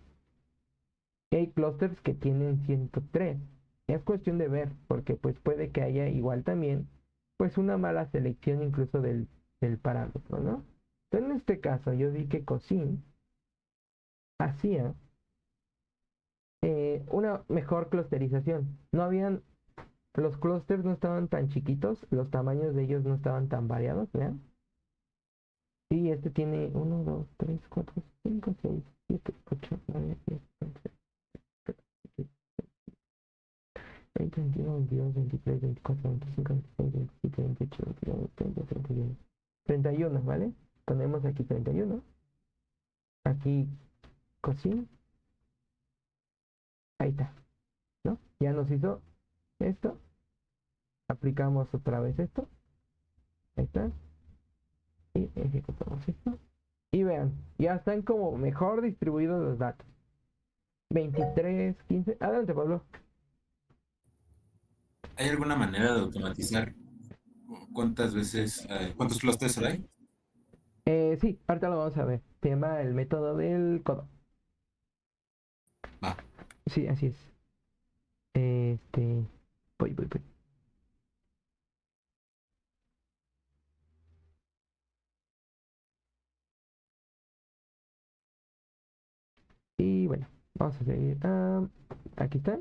Y hay clústeres que tienen 103. Es cuestión de ver, porque pues puede que haya igual también, pues una mala selección incluso del parámetro, ¿no? Entonces, en este caso yo vi que Cocin hacía una mejor clusterización. No habían, los clústeres no estaban tan chiquitos, los tamaños de ellos no estaban tan variados, ¿vean? Y este tiene 1, 2, 3, 4, 5, 6, 7, 8, 9, 10, 11, 20, 21, 22, 23, 24, 25, 26, 27, 28, 29, 30, 31. 31, ¿vale? Ponemos aquí 31. Aquí cocina. Ahí está, ¿no? Ya nos hizo esto. Aplicamos otra vez esto. Ahí está. Y ejecutamos esto. Y vean, ya están como mejor distribuidos los datos. 23, 15. Adelante, Pablo. ¿Hay alguna manera de automatizar cuántas veces, cuántos clusters hay? Sí, ahorita lo vamos a ver. Se llama el método del codo. Va. Sí, así es. Este. Voy. Y bueno, vamos a seguir. Aquí está.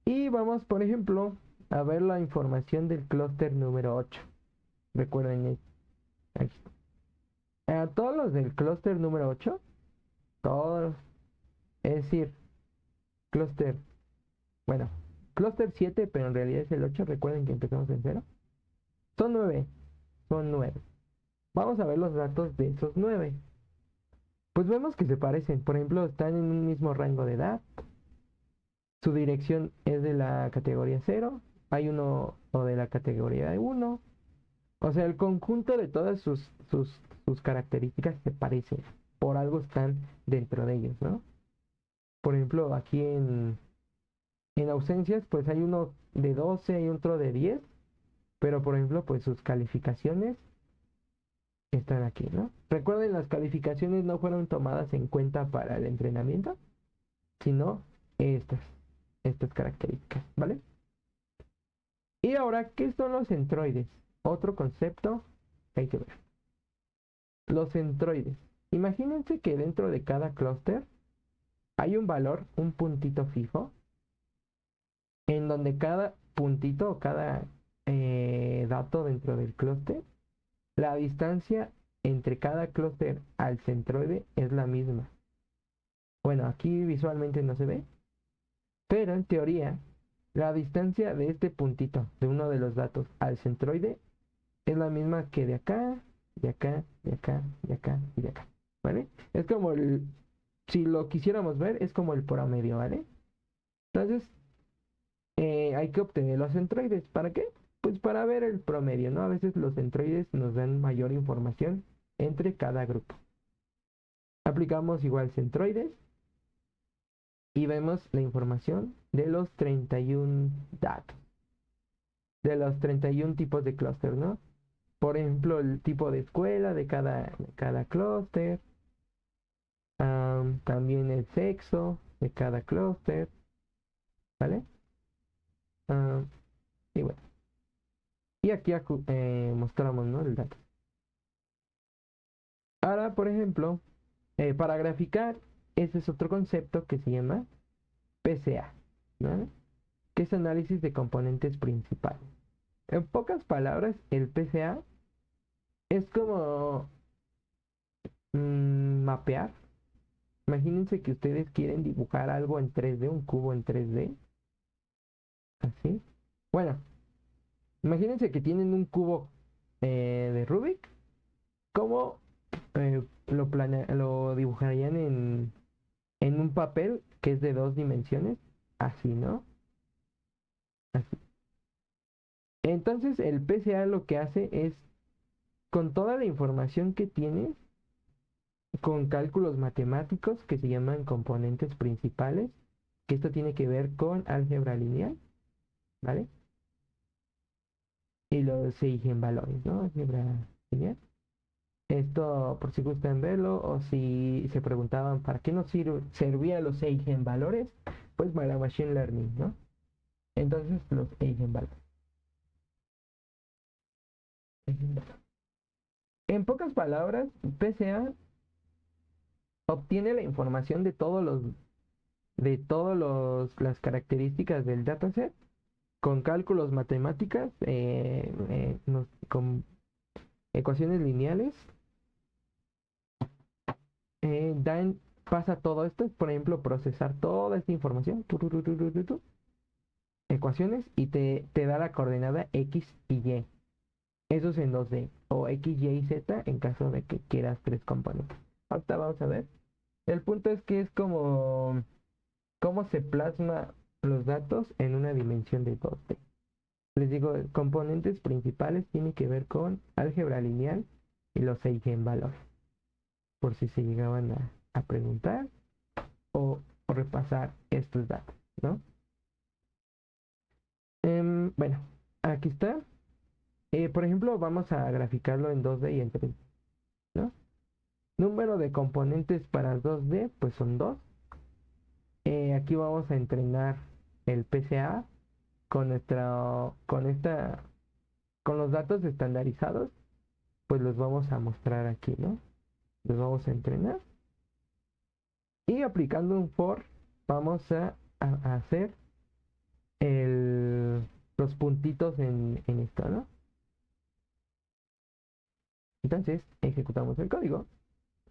Y vamos, por ejemplo, a ver la información del clúster número 8. Recuerden, aquí. Todos los del clúster número 8, todos, es decir, clúster, bueno, clúster 7, pero en realidad es el 8. Recuerden que empezamos en 0. Son 9, son 9. Vamos a ver los datos de esos 9. Pues vemos que se parecen. Por ejemplo, están en un mismo rango de edad. Su dirección es de la categoría 0. Hay uno o de la categoría 1. O sea, el conjunto de todas sus características se parecen. Por algo están dentro de ellos, ¿no? Por ejemplo, aquí en ausencias, pues hay uno de 12 y otro de 10. Pero, por ejemplo, pues sus calificaciones están aquí, ¿no? Recuerden, las calificaciones no fueron tomadas en cuenta para el entrenamiento, sino estas, estas características, ¿vale? Y ahora, ¿qué son los centroides? Otro concepto que hay que ver. Los centroides. Imagínense que dentro de cada clúster hay un valor, un puntito fijo, en donde cada puntito o cada dato dentro del clúster, la distancia entre cada clúster al centroide es la misma. Bueno, aquí visualmente no se ve, pero en teoría, la distancia de este puntito, de uno de los datos al centroide, es la misma que de acá, de acá, de acá, de acá y de acá. ¿Vale? Es como si lo quisiéramos ver, es como el promedio, ¿vale? Entonces, hay que obtener los centroides. ¿Para qué? Pues para ver el promedio, ¿no? A veces los centroides nos dan mayor información entre cada grupo. Aplicamos igual centroides y vemos la información de los 31 datos, de los 31 tipos de clúster, ¿no? Por ejemplo, el tipo de escuela de cada clúster, también el sexo de cada clúster, ¿vale? Am, y bueno, y aquí mostramos, ¿no? El dato. Ahora, por ejemplo, para graficar, ese es otro concepto que se llama PCA, ¿vale? Que es análisis de componentes principales. En pocas palabras, el PCA es como mapear. Imagínense que ustedes quieren dibujar algo en 3D, un cubo en 3D, así. Bueno, Imagínense que tienen un cubo de Rubik. ¿Cómo lo dibujarían en un papel que es de 2 dimensiones? Así, ¿no? Así. Entonces el PCA lo que hace es, con toda la información que tienes, con cálculos matemáticos que se llaman componentes principales, que esto tiene que ver con álgebra lineal, ¿vale? Y los eigenvalores, ¿no? Álgebra lineal. Esto, por si gustan verlo, o si se preguntaban para qué nos servían los eigenvalores, pues para Machine Learning, ¿no? Entonces, los eigenvalores. En pocas palabras, PCA obtiene la información de todos las características del dataset con cálculos matemáticas, con ecuaciones lineales, pasa todo esto, por ejemplo, procesar toda esta información, ecuaciones, y te da la coordenada X y Y. Eso es en 2D, o X, Y y Z en caso de que quieras 3 componentes. Ahorita vamos a ver. El punto es que es como cómo se plasma los datos en una dimensión de 2D. Les digo, componentes principales tienen que ver con álgebra lineal y los eigenvalores, por si se llegaban a preguntar o repasar estos datos, ¿no? Bueno, aquí está. Por ejemplo, vamos a graficarlo en 2D y en 3D, ¿no? Número de componentes para 2D, pues son 2. Aquí vamos a entrenar el PCA con con los datos estandarizados, pues los vamos a mostrar aquí, ¿no? Los vamos a entrenar. Y aplicando un for, vamos a hacer los puntitos en esto, ¿no? Entonces, ejecutamos el código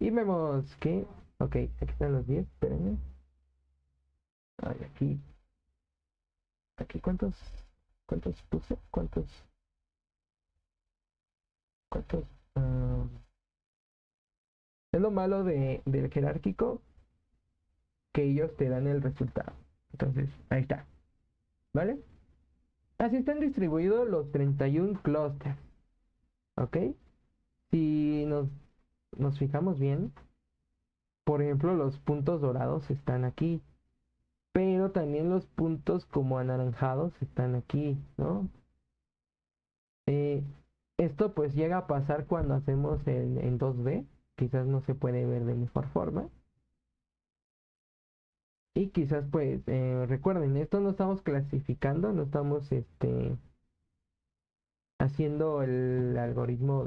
y vemos que, ok, aquí están los 10, espérenme. Ay, aquí cuántos puse, cuántos, ah, es lo malo del jerárquico, que ellos te dan el resultado. Entonces, ahí está, ¿vale? Así están distribuidos los 31 clústeres, ¿ok? Si nos fijamos bien, por ejemplo, los puntos dorados están aquí, pero también los puntos como anaranjados están aquí, ¿no? Eh, Esto pues llega a pasar cuando hacemos en 2D, quizás no se puede ver de mejor forma. Y quizás pues recuerden, esto no estamos clasificando, no estamos haciendo el algoritmo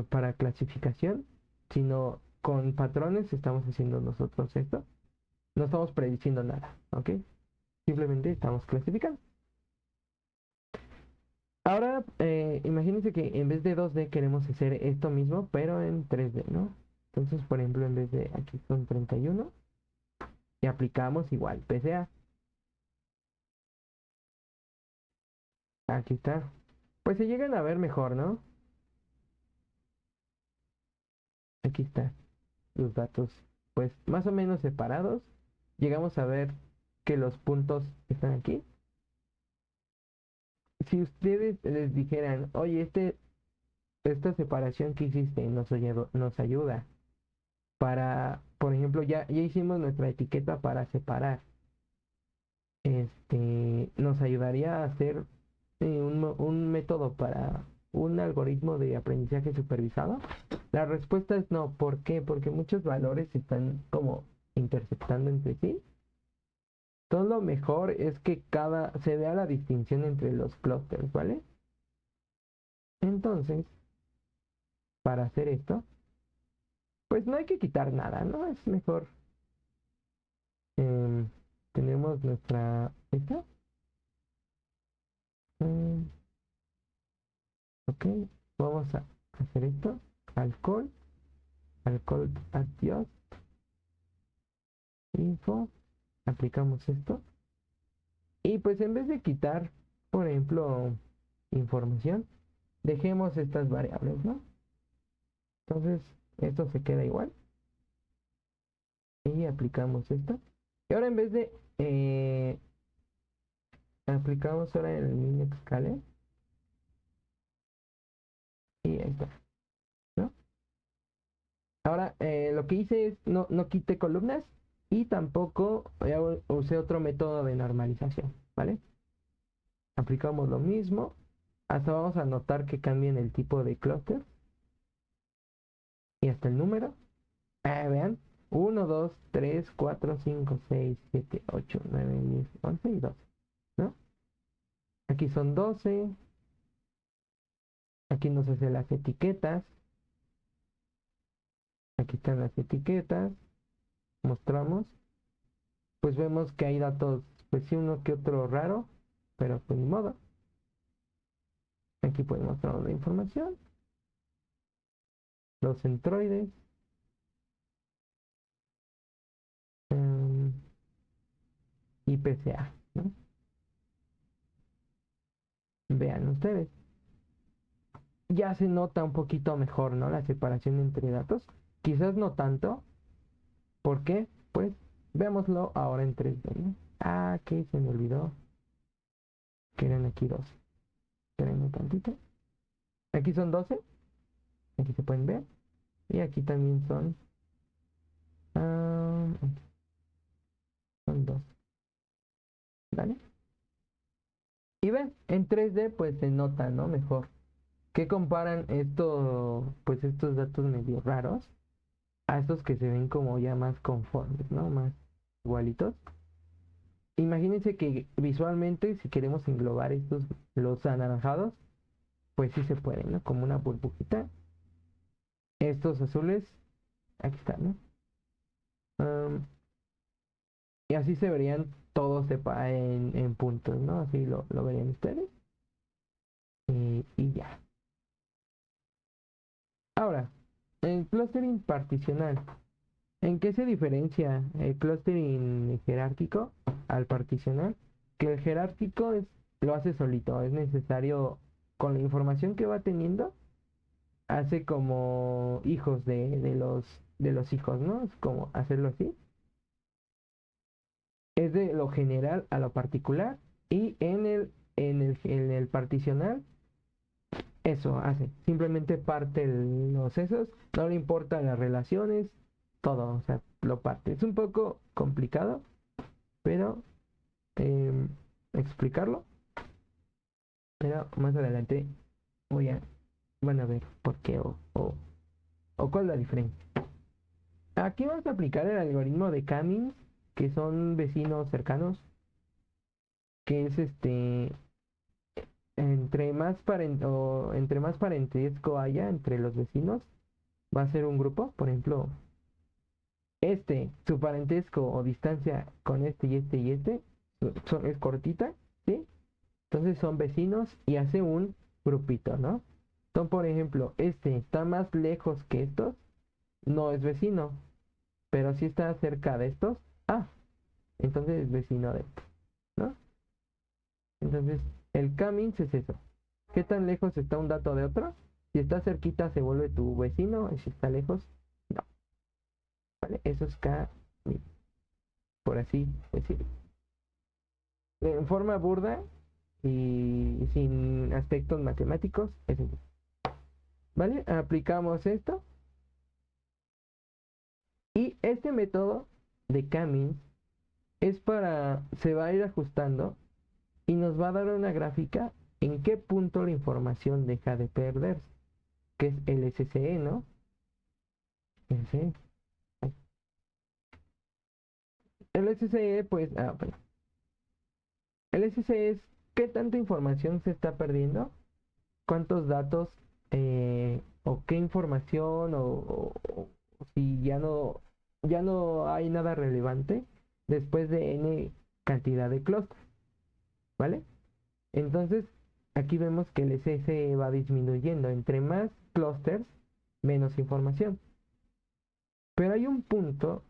para clasificación, sino con patrones estamos haciendo nosotros esto. No estamos prediciendo nada, ¿ok? Simplemente estamos clasificando. Ahora, imagínense que en vez de 2D queremos hacer esto mismo, pero en 3D, ¿no? Entonces, por ejemplo, en vez de aquí son 31 y aplicamos igual PCA. Aquí está. Pues se llegan a ver mejor, ¿no? Aquí está. Los datos, pues más o menos separados. Llegamos a ver que los puntos están aquí. Si ustedes les dijeran, oye, esta separación que hiciste nos ayuda para, por ejemplo, ya hicimos nuestra etiqueta para separar. Nos ayudaría a hacer un método para un algoritmo de aprendizaje supervisado. La respuesta es no. ¿Por qué? Porque muchos valores se están como interceptando entre sí. Todo lo mejor es que se vea la distinción entre los clústeres, ¿vale? Entonces, para hacer esto, pues no hay que quitar nada, ¿no? Es mejor. em, Tenemos esta. em, ok, vamos a hacer esto. Alcohol, adiós, info. Aplicamos esto. Y pues en vez de quitar por ejemplo, información. Dejemos estas variables, ¿no? Entonces, esto se queda igual. Y aplicamos esto. Y ahora en vez de aplicamos ahora el min scaler. Y ahí está, ¿no? Ahora lo que hice es no quité columnas y tampoco usé otro método de normalización, ¿vale? Aplicamos lo mismo. Hasta vamos a notar que cambien el tipo de clúster. Y hasta el número. Vean. 1, 2, 3, 4, 5, 6, 7, 8, 9, 10, 11 y 12, ¿no? Aquí son 12. Aquí nos hace las etiquetas. Aquí están las etiquetas. Mostramos. Pues vemos que hay datos, pues sí, uno que otro raro, pero pues ni modo. Aquí pues mostramos la información. Los centroides. Y PCA, ¿no? Vean ustedes. Ya se nota un poquito mejor, ¿no? La separación entre datos. Quizás no tanto. ¿Por qué? Pues veámoslo ahora en 3D, ¿no? Ah, que se me olvidó. Que eran aquí 12. Espérenme tantito. Aquí son 12. Aquí se pueden ver. Y aquí también ah, son 12. ¿Vale? Y ven, en 3D pues se nota, ¿no? Mejor. ¿Qué comparan pues estos datos medio raros a estos que se ven como ya más conformes, ¿no? Más igualitos. Imagínense que visualmente, si queremos englobar los anaranjados, pues sí se puede, ¿no? Como una burbujita. Estos azules, aquí están, ¿no? Um, y así se verían todos en puntos, ¿no? Así lo verían ustedes. Y ya. Ahora, el clustering particional. ¿En qué se diferencia el clustering jerárquico al particional? Que el jerárquico lo hace solito, es necesario, con la información que va teniendo, hace como hijos de los hijos, ¿no? Es como hacerlo así. Es de lo general a lo particular y en el particional eso hace. Simplemente parte los esos, no le importan las relaciones, todo, o sea, lo parte. Es un poco complicado, pero eh, explicarlo, pero más adelante voy a, van a ver por qué o cuál es la diferencia. Aquí vamos a aplicar el algoritmo de Cummings, que son vecinos cercanos, que es entre más parentesco haya entre los vecinos, va a ser un grupo. Por ejemplo, su parentesco o distancia con este y este y este es cortita, ¿sí? Entonces son vecinos y hace un grupito, ¿no? Entonces, por ejemplo, este está más lejos que estos, no es vecino, pero si está cerca de estos, entonces es vecino de estos, ¿no? Entonces, el Cummings es eso. ¿Qué tan lejos está un dato de otro? Si está cerquita se vuelve tu vecino, y si está lejos, no. ¿Vale? Eso es Cummings, por así decirlo. En forma burda y sin aspectos matemáticos, es eso. ¿Vale? Aplicamos esto. Y este método de Cummings se va a ir ajustando y nos va a dar una gráfica en qué punto la información deja de perderse, que es el SCE, ¿no? SCE. El SCE, pues, bueno. El SCE es qué tanta información se está perdiendo, cuántos datos o qué información o si ya no hay nada relevante después de n cantidad de clústeres, ¿vale? Entonces, aquí vemos que el SS va disminuyendo. Entre más clusters, menos información. Pero hay un punto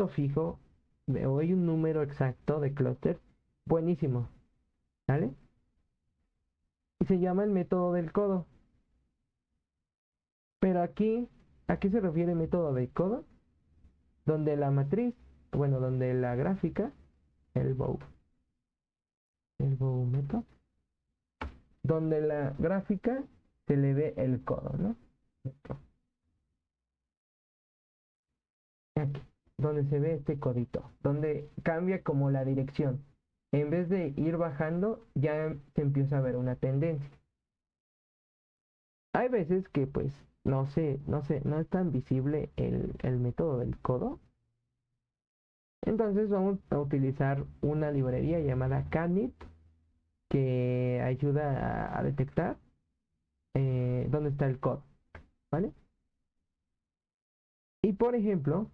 fijo, o hay un número exacto de clusters buenísimo. ¿vale? Y se llama el método del codo. Pero aquí, ¿a qué se refiere el método del codo? Donde la matriz, bueno, donde la gráfica, el bow method, donde la gráfica se le ve el codo, ¿no? Aquí, donde se ve este codito, donde cambia como la dirección. En vez de ir bajando, ya se empieza a ver una tendencia. Hay veces que pues no es tan visible el método del codo. Entonces vamos a utilizar una librería llamada Canit que ayuda a detectar dónde está el codo, ¿vale? Y por ejemplo,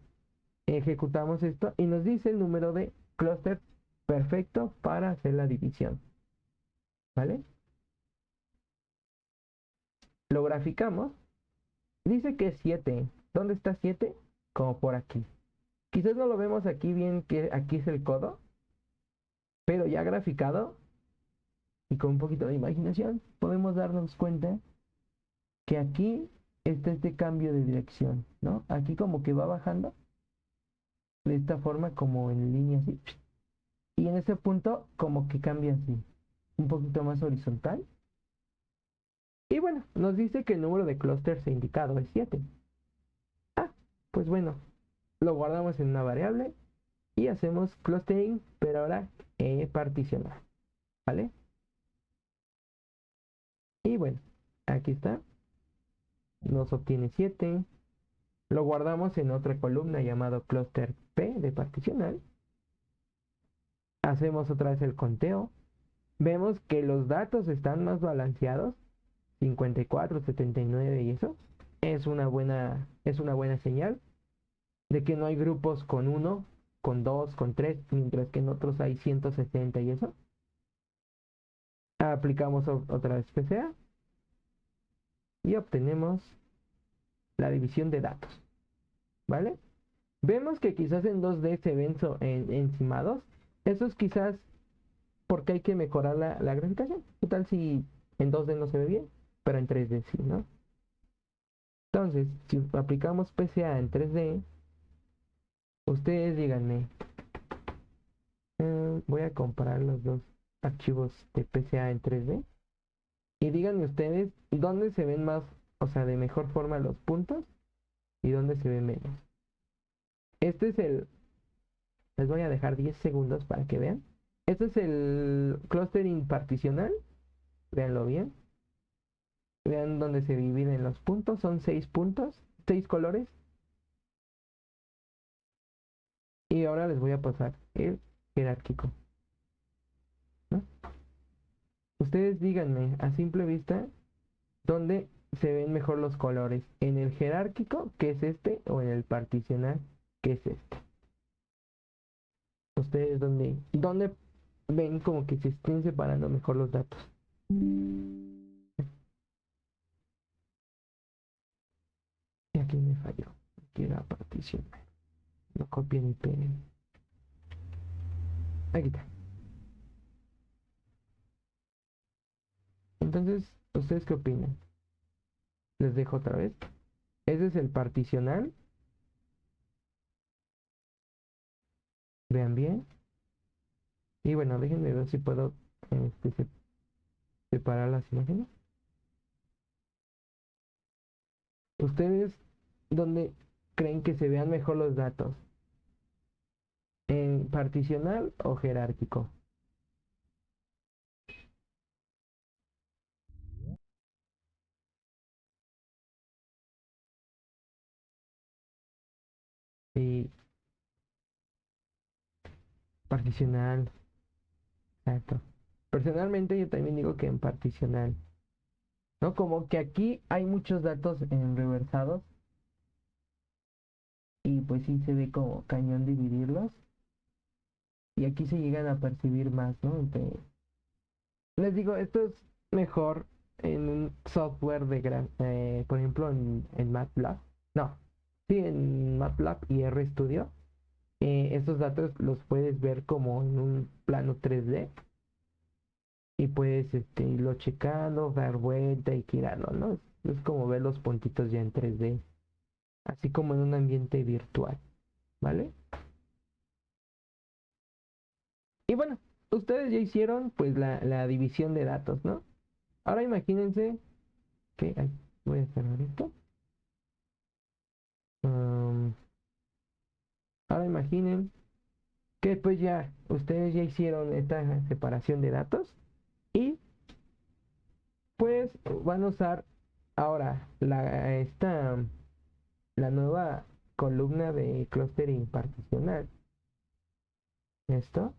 ejecutamos esto y nos dice el número de clúster perfecto para hacer la división, ¿vale? Lo graficamos. Dice que es 7. ¿Dónde está 7? Como por aquí. Quizás no lo vemos aquí bien, que aquí es el codo, pero ya graficado y con un poquito de imaginación podemos darnos cuenta que aquí está este cambio de dirección, ¿no? Aquí como que va bajando de esta forma como en línea así. Y en ese punto como que cambia así, un poquito más horizontal. Y bueno, nos dice que el número de clústeres indicado es 7. Ah, pues bueno, lo guardamos en una variable y hacemos clustering, pero ahora particionar, ¿vale? Y bueno, aquí está, nos obtiene 7. Lo guardamos en otra columna llamado cluster P de particional. Hacemos otra vez el conteo. Vemos que los datos están más balanceados, 54, 79 y eso. Es una buena señal de que no hay grupos con 1, con 2, con 3, mientras que en otros hay 160 y eso. Aplicamos otra vez PCA y obtenemos la división de datos, ¿vale? Vemos que quizás en 2D se ven encimados. Eso es quizás porque hay que mejorar la graficación. ¿Qué tal si en 2D no se ve bien, pero en 3D sí, ¿no? Entonces, si aplicamos PCA en 3D, ustedes díganme, voy a comparar los dos archivos de PCA en 3D y díganme ustedes dónde se ven más, o sea, de mejor forma los puntos y dónde se ven menos. Este es les voy a dejar 10 segundos para que vean. Este es el clustering particional, véanlo bien. Vean dónde se dividen los puntos, son 6 puntos, 6 colores. Y ahora les voy a pasar el jerárquico, ¿no? Ustedes díganme a simple vista dónde se ven mejor los colores, en el jerárquico, que es este, o en el particional, que es este. Ustedes dónde ven como que se estén separando mejor los datos. Y aquí me falló. Aquí era partición. No copien y peguen. Aquí está. Entonces, ¿ustedes qué opinan? Les dejo otra vez. Ese es el particional. Vean bien. Y bueno, déjenme ver si puedo separar las imágenes. ¿Ustedes dónde creen que se vean mejor los datos? ¿En particional o jerárquico? Y particional, exacto. Personalmente yo también digo que en particional, ¿no? Como que aquí hay muchos datos en reversados y pues sí se ve como cañón dividirlos y aquí se llegan a percibir más, ¿no? Les digo, esto es mejor en un software por ejemplo en MATLAB, no, sí, en MATLAB y RStudio. Estos datos los puedes ver como en un plano 3D y puedes irlo checando, dar vuelta y girarlo, ¿no? Es como ver los puntitos ya en 3D, así como en un ambiente virtual, ¿vale? Y bueno, ustedes ya hicieron pues la división de datos, ¿no? Ahora imagínense que, ay, voy a cerrar esto. Am, ahora imaginen que pues ya ustedes ya hicieron esta separación de datos y pues van a usar ahora la nueva columna de clustering particional. Esto,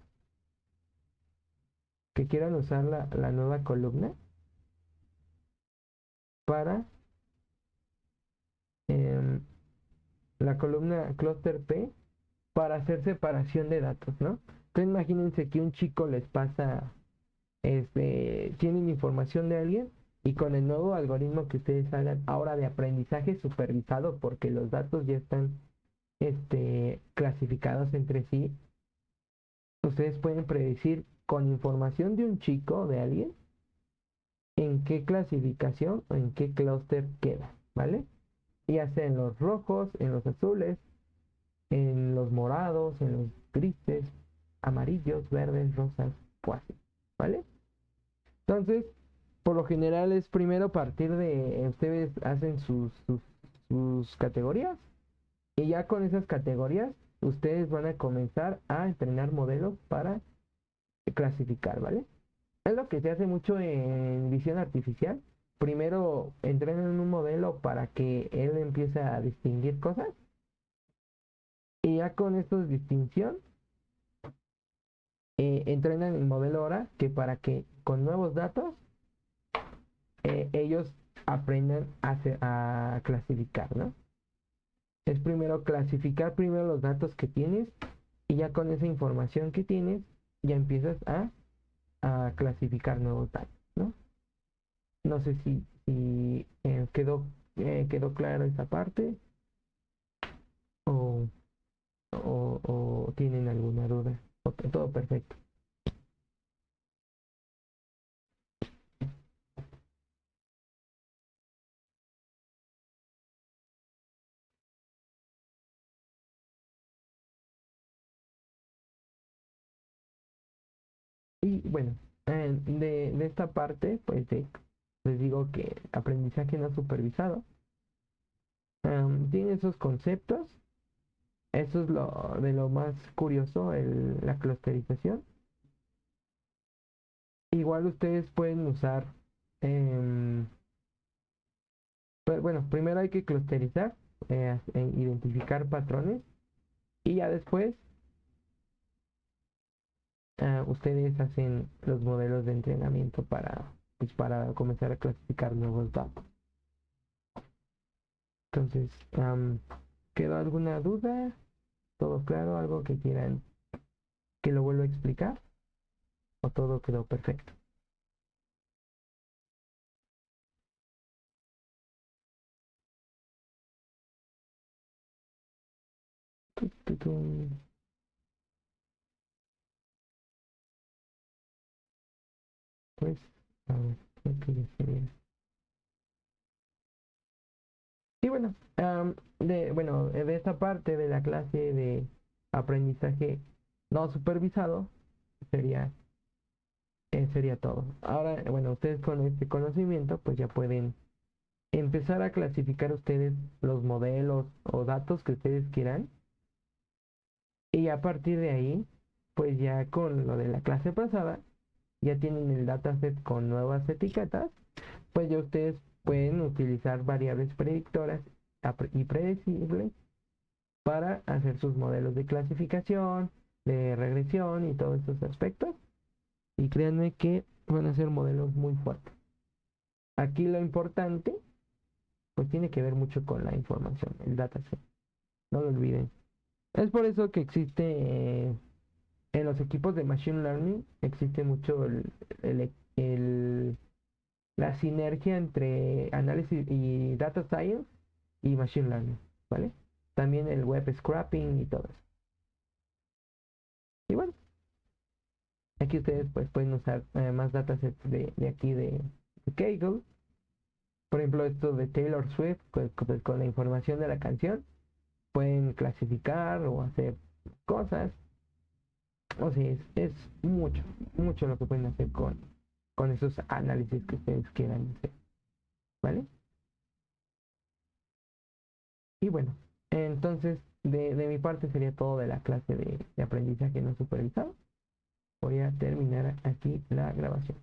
que quieran usar la nueva columna para em, la columna cluster P para hacer separación de datos, ¿no? Entonces imagínense que un chico les pasa, tienen información de alguien y con el nuevo algoritmo que ustedes hagan ahora de aprendizaje supervisado, porque los datos ya están, clasificados entre sí, ustedes pueden predecir con información de un chico o de alguien en qué clasificación o en qué clúster queda, ¿vale? Ya sea en los rojos, en los azules, en los morados, en los grises, amarillos, verdes, rosas, o así, ¿vale? Entonces, por lo general es primero a partir de ustedes hacen sus categorías y ya con esas categorías ustedes van a comenzar a entrenar modelos para clasificar, ¿vale? Es lo que se hace mucho en visión artificial. Primero entrenan un modelo para que él empiece a distinguir cosas y ya con esta distinción entrenan el modelo ahora que para que con nuevos datos ellos aprendan a clasificar, ¿no? Es primero clasificar primero los datos que tienes y ya con esa información que tienes ya empiezas a clasificar nuevos datos, ¿no? No sé si quedó claro esa parte o, o tienen alguna duda. Todo perfecto. Y bueno, de esta parte, pues les digo que aprendizaje no supervisado tiene esos conceptos. Eso es de lo más curioso, la clusterización. Igual ustedes pueden usar, em, bueno, primero hay que clusterizar, identificar patrones y ya después ustedes hacen los modelos de entrenamiento pues, para comenzar a clasificar nuevos datos. Entonces, ¿quedó alguna duda? ¿Todo claro? ¿Algo que quieran que lo vuelva a explicar? ¿O todo quedó perfecto? Pues, a ver, creo que ya sería. Y bueno, de esta parte de la clase de aprendizaje no supervisado sería todo. Ahora, bueno, ustedes con este conocimiento pues ya pueden empezar a clasificar ustedes los modelos o datos que ustedes quieran y a partir de ahí pues ya con lo de la clase pasada ya tienen el dataset con nuevas etiquetas, pues ya ustedes pueden utilizar variables predictoras y predecibles para hacer sus modelos de clasificación, de regresión y todos estos aspectos. Y créanme que van a ser modelos muy fuertes. Aquí lo importante, pues tiene que ver mucho con la información, el dataset. No lo olviden. Es por eso que existe en los equipos de Machine Learning, existe mucho la sinergia entre análisis y data science y Machine Learning, ¿vale? También el web scraping y todo eso. Y bueno, Aquí ustedes pues pueden usar más datasets de aquí de Kaggle. Por ejemplo, esto de Taylor Swift, pues, con la información de la canción, pueden clasificar o hacer cosas. O sea, es mucho, mucho lo que pueden hacer con esos análisis que ustedes quieran hacer. ¿Vale? Y bueno, entonces de mi parte sería todo de la clase de aprendizaje no supervisado. Voy a terminar aquí la grabación.